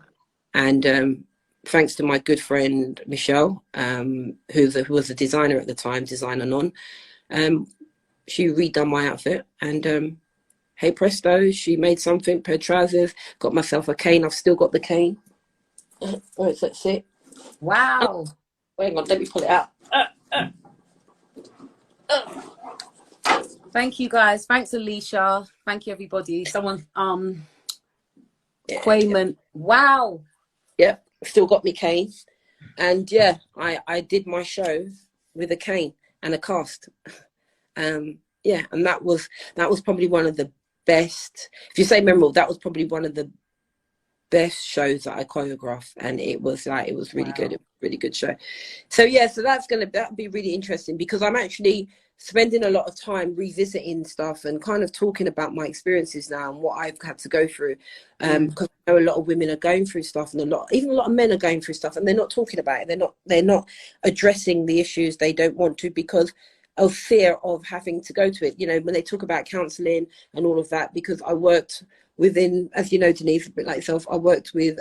And thanks to my good friend Michelle, who was a designer at the time, designer non, she redone my outfit, and hey presto, she made something, pair of trousers, got myself a cane. I've still got the cane. Right, that's it. Wow. Oh, hang on, let me pull it out. Thank you guys. Thanks, Alicia. Thank you, everybody. Someone, Yeah. Quayman. Wow. Yeah, still got me cane. And yeah, I did my show with a cane and a cast. Yeah, and that was probably one of the best, if you say memorable, that was probably one of the best shows that I choreographed, and it was really good. It was a really good show. So yeah, so that'll be really interesting, because I'm actually spending a lot of time revisiting stuff and kind of talking about my experiences now and what I've had to go through, because I know a lot of women are going through stuff, and even a lot of men are going through stuff, and they're not talking about it. They're not addressing the issues they don't want to, because of fear of having to go to it. You know, when they talk about counselling and all of that, because I worked within, as you know, Denise, a bit like yourself, I worked with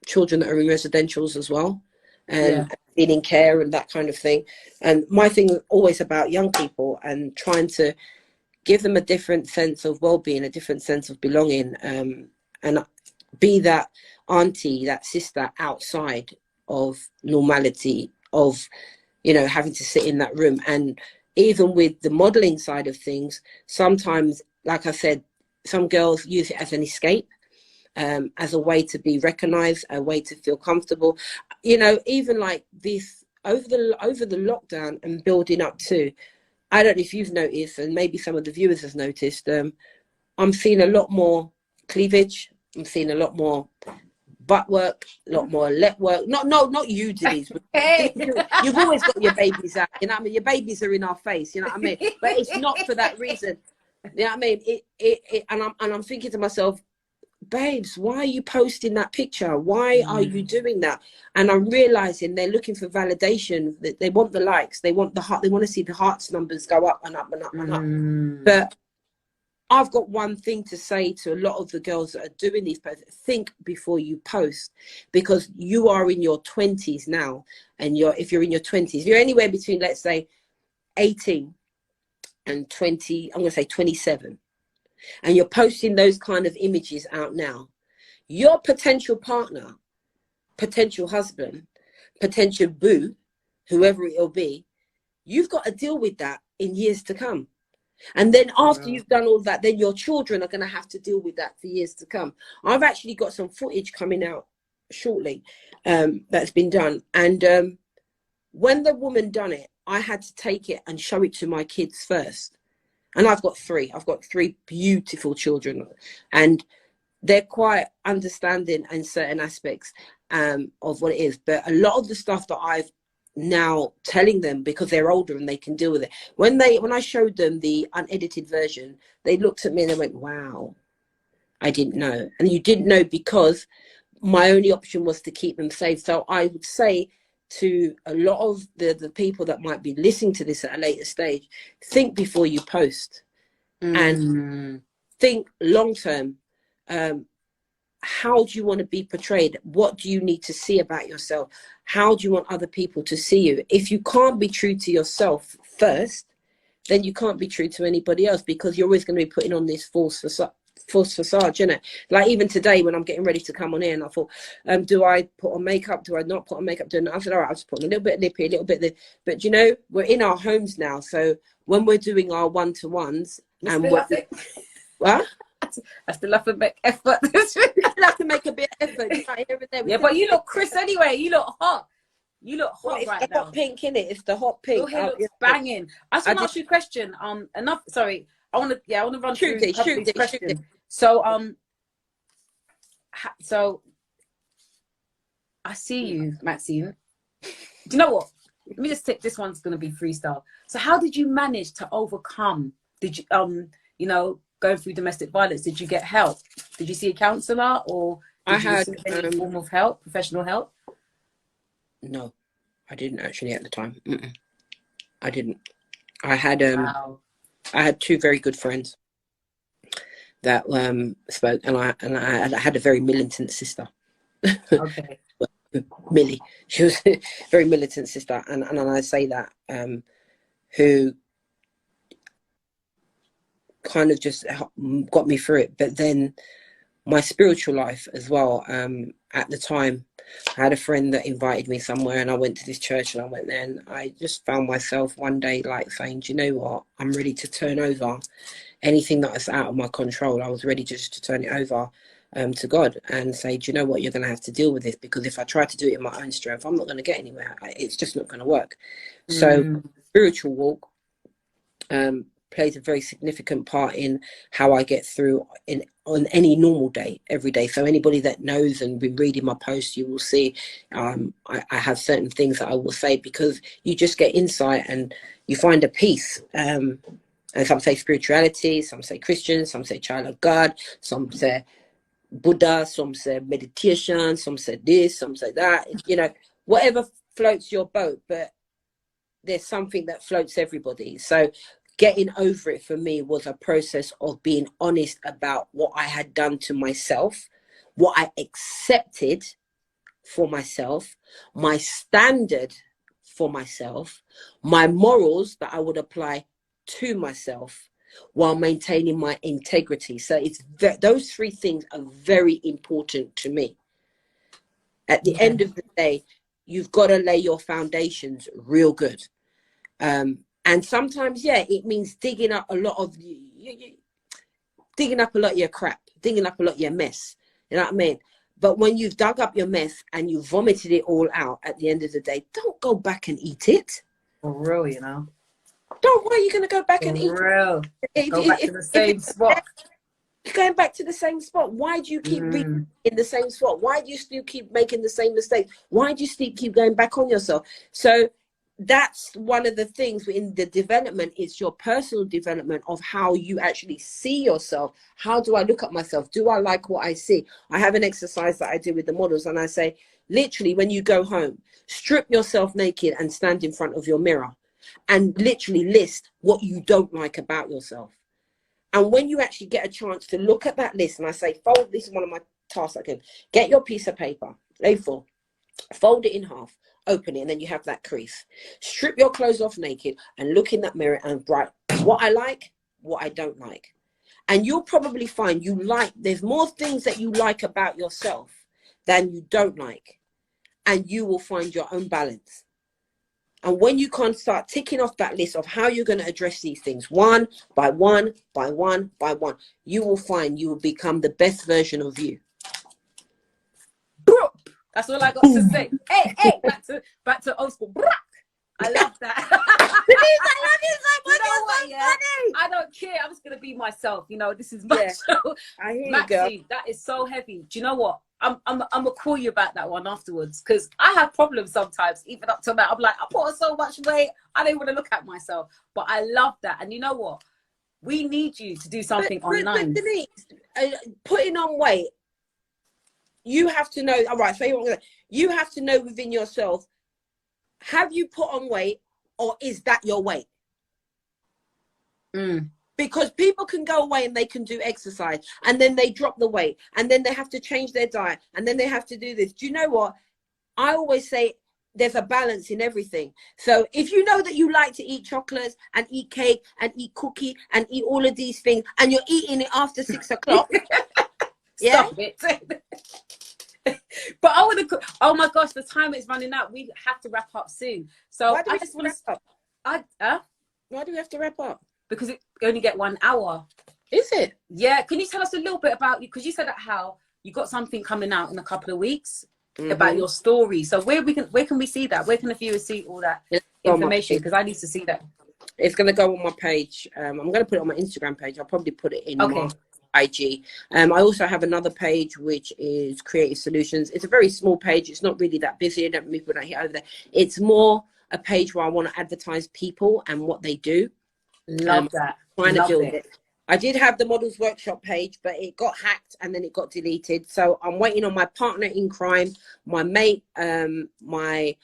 children that are in residentials as well, and feeling care and that kind of thing. And my thing was always about young people and trying to give them a different sense of well-being, a different sense of belonging, and be that auntie, that sister outside of normality, of, you know, having to sit in that room. And even with the modeling side of things, sometimes, like I said, some girls use it as an escape, as a way to be recognized, a way to feel comfortable. You know, even like this over the lockdown and building up to, I don't know if you've noticed, and maybe some of the viewers have noticed, I'm seeing a lot more cleavage. I'm seeing a lot more butt work, a lot more let work. Not you, Denise. Hey. You've always got your babies out. You know what I mean? Your babies are in our face. You know what I mean? But it's not for that reason. You know what I mean? And I'm thinking to myself, babes, why are you posting that picture? Why are you doing that? And I'm realizing they're looking for validation. That they want the likes. They want the heart. They want to see the hearts numbers go up and up and up and up. But I've got one thing to say to a lot of the girls that are doing these posts: think before you post, because you are in your 20s now. And if you're in your 20s, you're anywhere between, let's say, 18 and 20, I'm going to say 27. And you're posting those kind of images out now. Your potential partner, potential husband, potential boo, whoever it'll be, you've got to deal with that in years to come. And then after you've done all that, then your children are going to have to deal with that for years to come. I've actually got some footage coming out shortly that's been done. And when the woman done it, I had to take it and show it to my kids first. And I've got three beautiful children, and they're quite understanding in certain aspects of what it is. But a lot of the stuff that I've now telling them, because they're older and they can deal with it, when I showed them the unedited version, they looked at me and they went, wow, I didn't know. And you didn't know because my only option was to keep them safe. So I would say to a lot of the people that might be listening to this at a later stage, think before you post and think long term. How do you want to be portrayed? What do you need to see about yourself? How do you want other people to see you? If you can't be true to yourself first, then you can't be true to anybody else, because you're always going to be putting on this false facade, you know. Like even today when I'm getting ready to come on here, and I thought, do I put on makeup? Do I not put on makeup? I said, all right, I'll just put on a little bit of lippy, a little bit of this. But you know, we're in our homes now, so when we're doing our one-to-ones, and what? I still have to make effort. You still have to make a bit of effort. Yeah, but you look crisp anyway. You look hot. You look hot it's right the now. hot pink, innit? It's the hot pink. Your hair looks banging. I just want to ask you a question. Enough. Sorry. I want to run through a couple of these questions. So, so I see you, Maxine. Do you know what? Let me just take this one's going to be freestyle. So, how did you manage to overcome? Did you, you know, going through domestic violence? Did you get help? Did you see a counsellor, or did you receive any form of help, professional help? No, I didn't actually at the time. I didn't. I had Wow. I had two very good friends that spoke, and I had a very militant sister. Okay. Millie, she was a very militant sister, and I say that who kind of just got me through it. But then my spiritual life as well, at the time I had a friend that invited me somewhere, and I went to this church, and I went there, and I just found myself one day like saying, do you know what, I'm ready to turn over anything that is out of my control. I was ready just to turn it over to God and say, do you know what, you're going to have to deal with this, because if I try to do it in my own strength, I'm not going to get anywhere. It's just not going to work. So spiritual walk plays a very significant part in how I get through on any normal day, every day. So anybody that knows and been reading my posts, you will see I have certain things that I will say, because you just get insight and you find a peace. And some say spirituality, some say Christian, some say child of God, some say Buddha, some say meditation, some say this, some say that, you know, whatever floats your boat, but there's something that floats everybody. So getting over it for me was a process of being honest about what I had done to myself, what I accepted for myself, my standard for myself, my morals that I would apply to myself while maintaining my integrity. So it's those three things are very important to me. At the end of the day, you've got to lay your foundations real good. And sometimes, it means digging up a lot of your crap, digging up a lot of your mess. You know what I mean? But when you've dug up your mess and you vomited it all out, at the end of the day, don't go back and eat it. For real, you know. Why are you going to go back and eat it? Go back to the same spot. Going back to the same spot. Why do you keep being in the same spot? Why do you still keep making the same mistakes? Why do you still keep going back on yourself? So that's one of the things in the development, is your personal development of how you actually see yourself. How do I look at myself? Do I like what I see? I have an exercise that I do with the models, and I say, literally, when you go home, strip yourself naked and stand in front of your mirror and literally list what you don't like about yourself. And when you actually get a chance to look at that list, and I say, fold, this is one of my tasks I can, get your piece of paper, A4, fold it in half, open it, and then you have that crease. Strip your clothes off naked and look in that mirror and write what I like, what I don't like. And you'll probably find there's more things that you like about yourself than you don't like. And you will find your own balance. And when you can start ticking off that list of how you're going to address these things, one by one, by one, by one, you will find you will become the best version of you. That's all I got to say. Hey, back to old school. I love that. Denise, I love you so much. You know what, so yeah? funny. I don't care. I'm just gonna be myself. You know, this is my show. I hear Maxine, you, girl. that is so heavy. Do you know what? I'm gonna call you about that one afterwards, because I have problems sometimes. Even up to now, I'm like, I put on so much weight, I don't want to look at myself. But I love that, and you know what? We need you to do something online. But Denise, putting on weight, you have to know. All right, you have to know within yourself. Have you put on weight, or is that your weight? Because people can go away and they can do exercise, and then they drop the weight, and then they have to change their diet, and then they have to do this. Do you know what? I always say there's a balance in everything. So if you know that you like to eat chocolates and eat cake and eat cookie and eat all of these things, and you're eating it after 6 o'clock, Stop it. But I want to. Oh my gosh, the time is running out. We have to wrap up soon. So I just want to wrap up. Why do we have to wrap up? Because it only get 1 hour. Is it? Yeah. Can you tell us a little bit about you? Because you said that how you got something coming out in a couple of weeks about your story. So where can we see that? Where can the viewers see all that information? Because I need to see that. It's going to go on my page. I'm going to put it on my Instagram page. I'll probably put it in my IG. I also have another page which is Creative Solutions. It's a very small page. It's not really that busy. People don't hit over there. It's more a page where I want to advertise people and what they do. Love that. Trying to build it. I did have the Models Workshop page, but it got hacked and then it got deleted. So I'm waiting on my partner in crime, my mate, my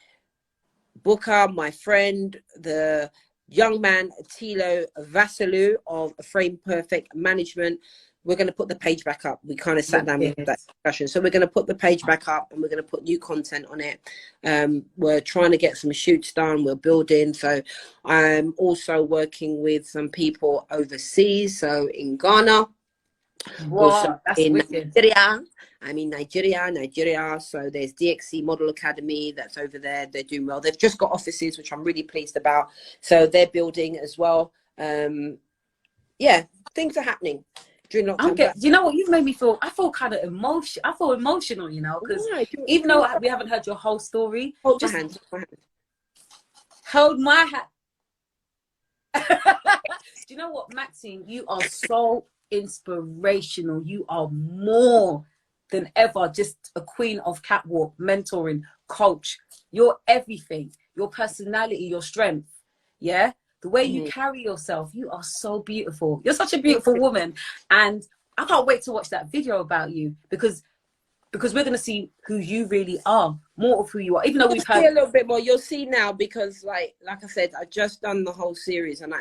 booker, my friend, the young man, Tilo Vasilou of Frame Perfect Management. We're going to put the page back up. We kind of sat down with that discussion. So we're going to put the page back up and we're going to put new content on it. We're trying to get some shoots done. We're building. So I'm also working with some people overseas. So in Ghana, also in Nigeria. I'm in Nigeria. So there's DXC Model Academy that's over there. They're doing well. They've just got offices, which I'm really pleased about. So they're building as well. Yeah, things are happening. You know what, you've made me feel, I feel kind of emotional, you know, because even though we haven't heard your whole story, hold my hand. Hold my hand. Do you know what, Maxine, you are so inspirational. You are more than ever just a queen of catwalk, mentoring, coach. You're everything. Your personality, your strength, the way you carry yourself, you are so beautiful. You're such a beautiful woman. And I can't wait to watch that video about you, because we're going to see who you really are, more of who you are, even though we've heard a little bit more. You'll see now, because like I said, I just done the whole series, and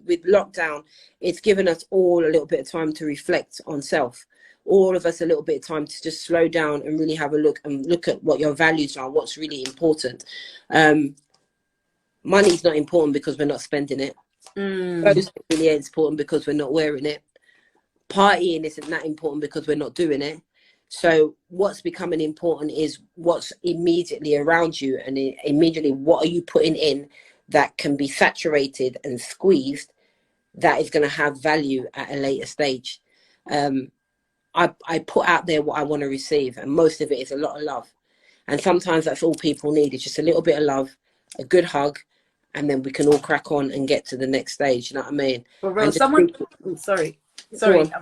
with lockdown, it's given us all a little bit of time to reflect on self. All of us a little bit of time to just slow down and really have a look at what your values are, what's really important. Money's not important because we're not spending it. Clothes really ain't important because we're not wearing it. Partying isn't that important because we're not doing it. So what's becoming important is what's immediately around you, and immediately what are you putting in that can be saturated and squeezed, that is going to have value at a later stage. I put out there what I want to receive, and most of it is a lot of love. And sometimes that's all people need, is just a little bit of love, a good hug, and then we can all crack on and get to the next stage. You know what I mean? For real, sorry, I'm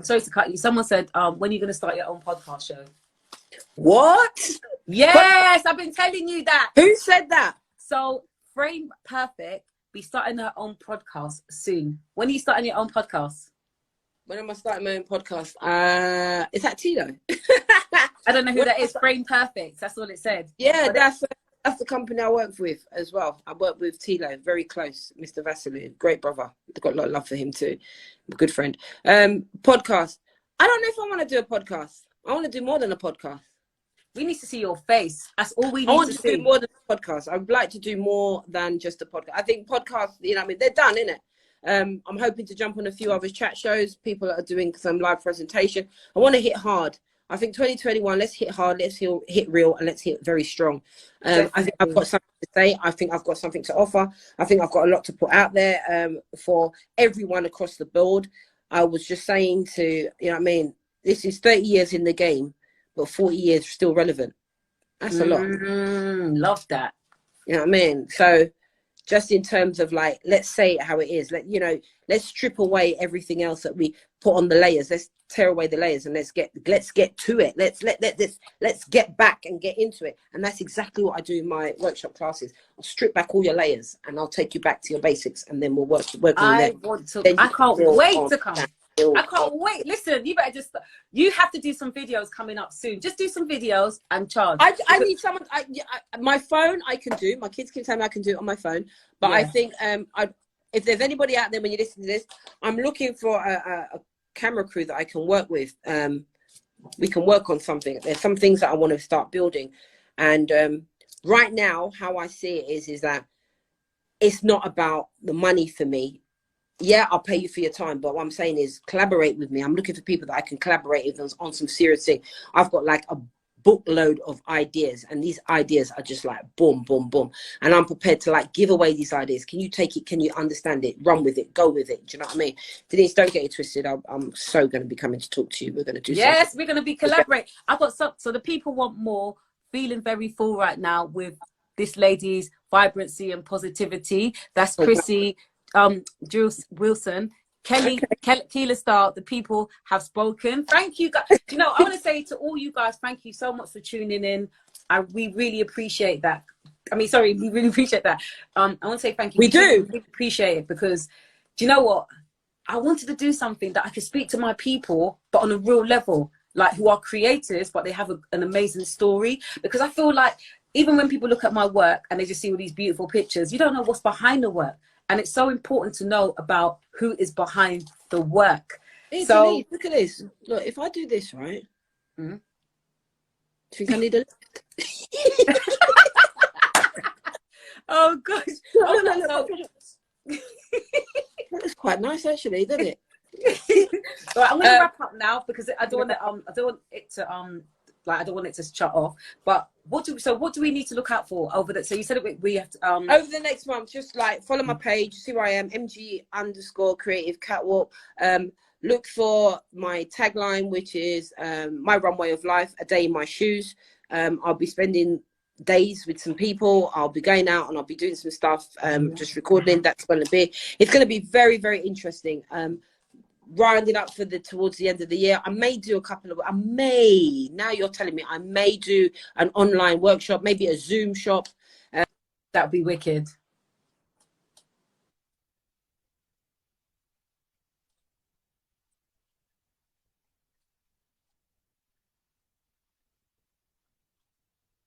sorry to cut you. Someone said, when are you going to start your own podcast show? What? Yes, I've been telling you that. Who said that? So Frame Perfect be starting her own podcast soon. When are you starting your own podcast? When am I starting my own podcast? Is that Tilo? I don't know who that is. Frame Perfect. That's all it said. Yeah, that's the company I work with as well. I work with Tilo, very close, Mr. Vasilou, great brother. I've got a lot of love for him too. A good friend. Podcast. I don't know if I want to do a podcast. I want to do more than a podcast. We need to see your face. That's all we need to see. I want to do more than a podcast. I'd like to do more than just a podcast. I think podcasts, they're done, innit? I'm hoping to jump on a few other chat shows, people that are doing some live presentation. I want to hit hard. I think 2021, let's hit hard, let's hit real, and let's hit very strong. I think I've got something to say. I think I've got something to offer. I think I've got a lot to put out there for everyone across the board. I was just saying to, you know what I mean, this is 30 years in the game, but 40 years still relevant. That's a lot. Love that. You know what I mean? So just in terms of like, let's say it how it is. You know, let's strip away everything else that we put on the layers. Let's tear away the layers and let's get to it. Let's get back and get into it. And that's exactly what I do in my workshop classes. I'll strip back all your layers and I'll take you back to your basics, and then we'll work on them. I can't wait to come. I can't wait. Listen, you better you have to do some videos coming up soon. Just do some videos and charge. I need someone. My phone, I can do. My kids can tell me I can do it on my phone. But yeah. I think if there's anybody out there when you listen to this, I'm looking for a camera crew that I can work with. We can work on something. There's some things that I want to start building. And right now, how I see it is that it's not about the money for me. Yeah, I'll pay you for your time, but what I'm saying is collaborate with me. I'm looking for people that I can collaborate with on some serious thing. I've got like a bookload of ideas, and these ideas are just like boom, boom, boom. And I'm prepared to like give away these ideas. Can you take it? Can you understand it? Run with it. Go with it. Do you know what I mean? Denise, don't get it twisted. I'm so going to be coming to talk to you. We're going to do something. Yes, we're going to be collaborate. I've got some. So the people want more. Feeling very full right now with this lady's vibrancy and positivity. That's Chrissy. Jules Wilson, Kelly, Keela Star. The people have spoken. Thank you guys. You know, I want to say to all you guys, thank you so much for tuning in. We really appreciate that. We really appreciate that. I want to say thank you. We do. We appreciate it because, do you know what? I wanted to do something that I could speak to my people, but on a real level, like who are creators, but they have an amazing story. Because I feel like even when people look at my work and they just see all these beautiful pictures, you don't know what's behind the work. And it's so important to know about who is behind the work. Hey, so Denise, look at this. Look, if I do this, right? Do you think I need a lift? Oh, gosh. No. That's quite nice, actually, doesn't it? Right, I'm going to wrap up now because I don't want it to shut off. But what do we need to look out for over that? So you said we have to over the next month, just like follow my page, see where I am, MG_creative catwalk. Look for my tagline, which is my runway of life, a day in my shoes. I'll be spending days with some people. I'll be going out and I'll be doing some stuff, just recording. It's going to be very, very interesting. Rounding up towards the end of the year, I may do now you're telling me I may do an online workshop, maybe a Zoom shop. That would be wicked.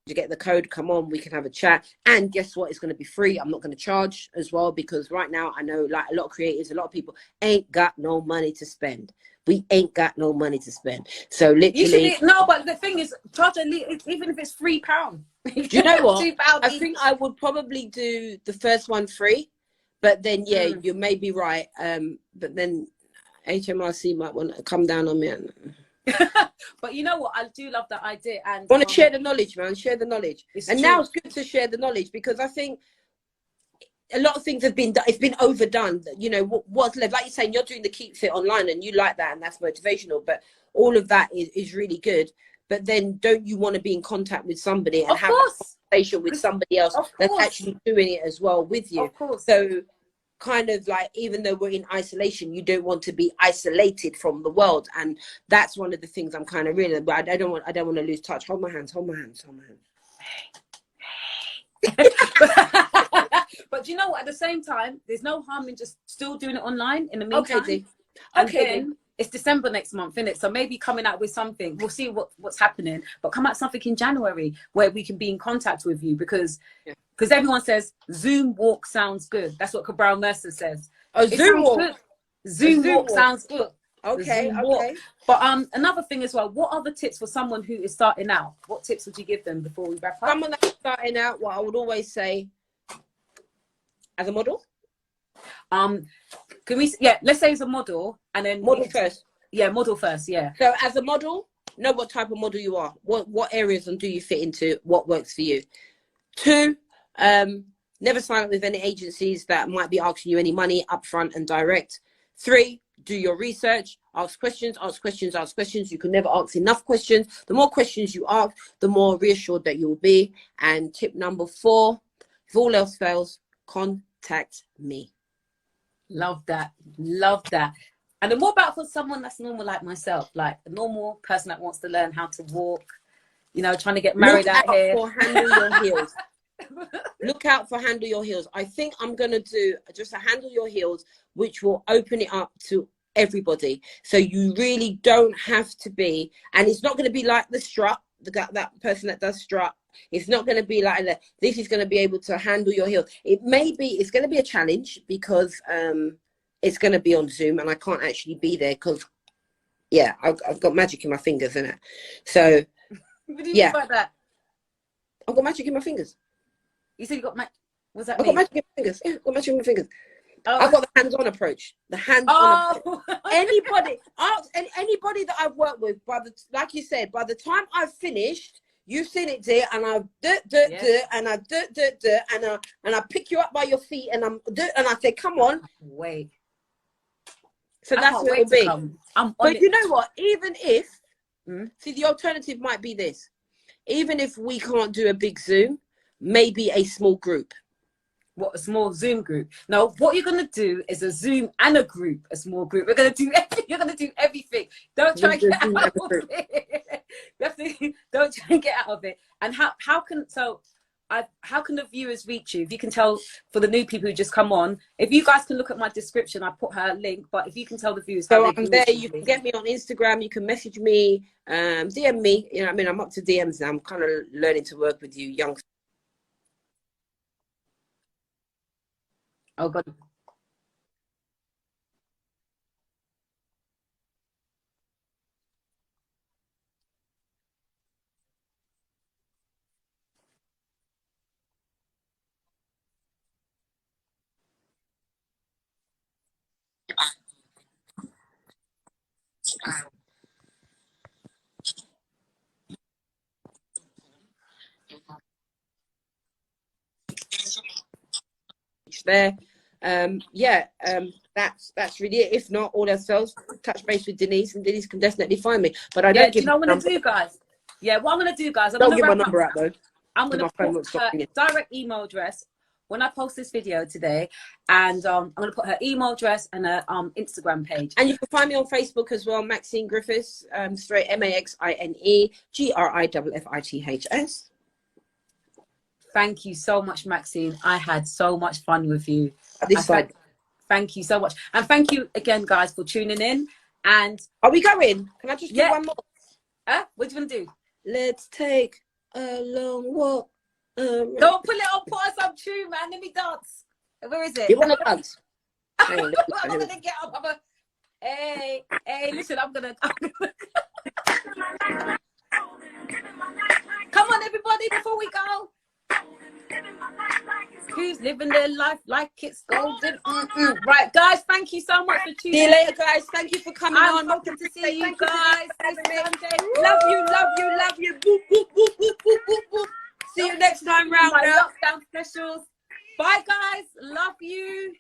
You get the code, come on, we can have a chat. And guess what? It's going to be free. I'm not going to charge as well, because right now I know like a lot of creators, a lot of people ain't got no money to spend. We ain't got no money to spend. So literally, no, but the thing is, charge even if it's £3. Do you know what? I think I would probably do the first one free, but then you may be right. But then HMRC might want to come down on me. But you know what? I do love that idea, and want to share the knowledge, man. Share the knowledge, and true. Now it's good to share the knowledge, because I think a lot of things have been done. It's been overdone. You know what's left. Like you're saying, you're doing the Keep Fit online, and you like that, and that's motivational. But all of that is really good. But then, don't you want to be in contact with somebody and have a conversation with somebody else that's actually doing it as well with you? Of course. So, kind of like, even though we're in isolation, you don't want to be isolated from the world, and that's one of the things I'm kind of really. But I don't want to lose touch. Hold my hands. But you know what? At the same time, there's no harm in just still doing it online in the meantime. Okay. It's December next month, isn't it? So maybe coming out with something. We'll see what's happening. But come out something in January where we can be in contact with you, because everyone says Zoom walk sounds good. That's what Cabral Mercer says. Oh, Zoom walk. Good. Zoom walk sounds good. Okay. But another thing as well, what other tips for someone who is starting out? What tips would you give them before we wrap up? Someone that's starting out, what I would always say, as a model. Can we? Yeah, let's say as a model, and then model first. Yeah, model first. Yeah. So as a model, know what type of model you are. What areas and do you fit into? What works for you? 2, never sign up with any agencies that might be asking you any money upfront and direct. 3, do your research. Ask questions, ask questions, ask questions. You can never ask enough questions. The more questions you ask, the more reassured that you'll be. And tip number 4, if all else fails, contact me. Love that. Love that. And then what about for someone that's normal like myself, like a normal person that wants to learn how to walk, you know, trying to get married out here? For handle your heels. Look out for handle your heels. I think I'm going to do just a handle your heels, which will open it up to everybody. So you really don't have to be, and it's not going to be like the strut, that person that does strut. It's not going to be like that. This is going to be able to handle your heels. It's going to be a challenge because it's going to be on Zoom and I can't actually be there because, yeah, I've got magic in my fingers, innit? So, what do you mean by that? I've got magic in my fingers. You said you got magic? What's that I've got magic in my fingers. Yeah, I've got magic in my fingers. Oh. I've got the hands-on approach. The hands-on approach. Anybody that I've worked with, like you said, by the time I've finished, you've seen it there, and I've and I pick you up by your feet, and I say, come on, wait. So that's what it'll be. But you know what? Even if, see, the alternative might be this. Even if we can't do a big Zoom, maybe a small group. What, a small Zoom group? No, what you're gonna do is a Zoom and a group, a small group. You're gonna do everything. Don't try and get out of it. Don't try and get out of it. And how can the viewers reach you? If you can tell, for the new people who just come on, if you guys can look at my description, I put her link. But if you can tell the viewers, so I'm there. You can get me on Instagram. You can message me, DM me. You know what I mean? I'm up to DMs now. I'm kind of learning to work with you young. Oh God. There. That's really it. If not, all else fails, touch base with Denise, and Denise can definitely find me. But I don't give. You know what I'm gonna do, guys? Yeah, what I'm gonna do, guys? Don't give my number out though. I'm gonna put her direct email address when I post this video today, and I'm gonna put her email address and her Instagram page. And you can find me on Facebook as well, Maxine Griffith, straight MAXINE GRIFFITHS. Thank you so much, Maxine. I had so much fun with you. Thank you so much. And thank you again, guys, for tuning in. And are we going? Can I just do one more? What do you want to do? Let's take a long walk. Don't put it on, put us some tune, man. Let me dance. Where is it? You want to dance? I'm going to get up. Hey, listen, I'm going to... Come on, everybody, before we go. Who's living their life like it's golden? Right, guys, thank you so much for tuning in. See you later, guys. Thank you for coming on. I'm hoping to see you guys this Sunday. Love you. Boop, boop, boop, boop, boop, boop, boop. See you next time round. My lockdown specials. Bye, guys. Love you.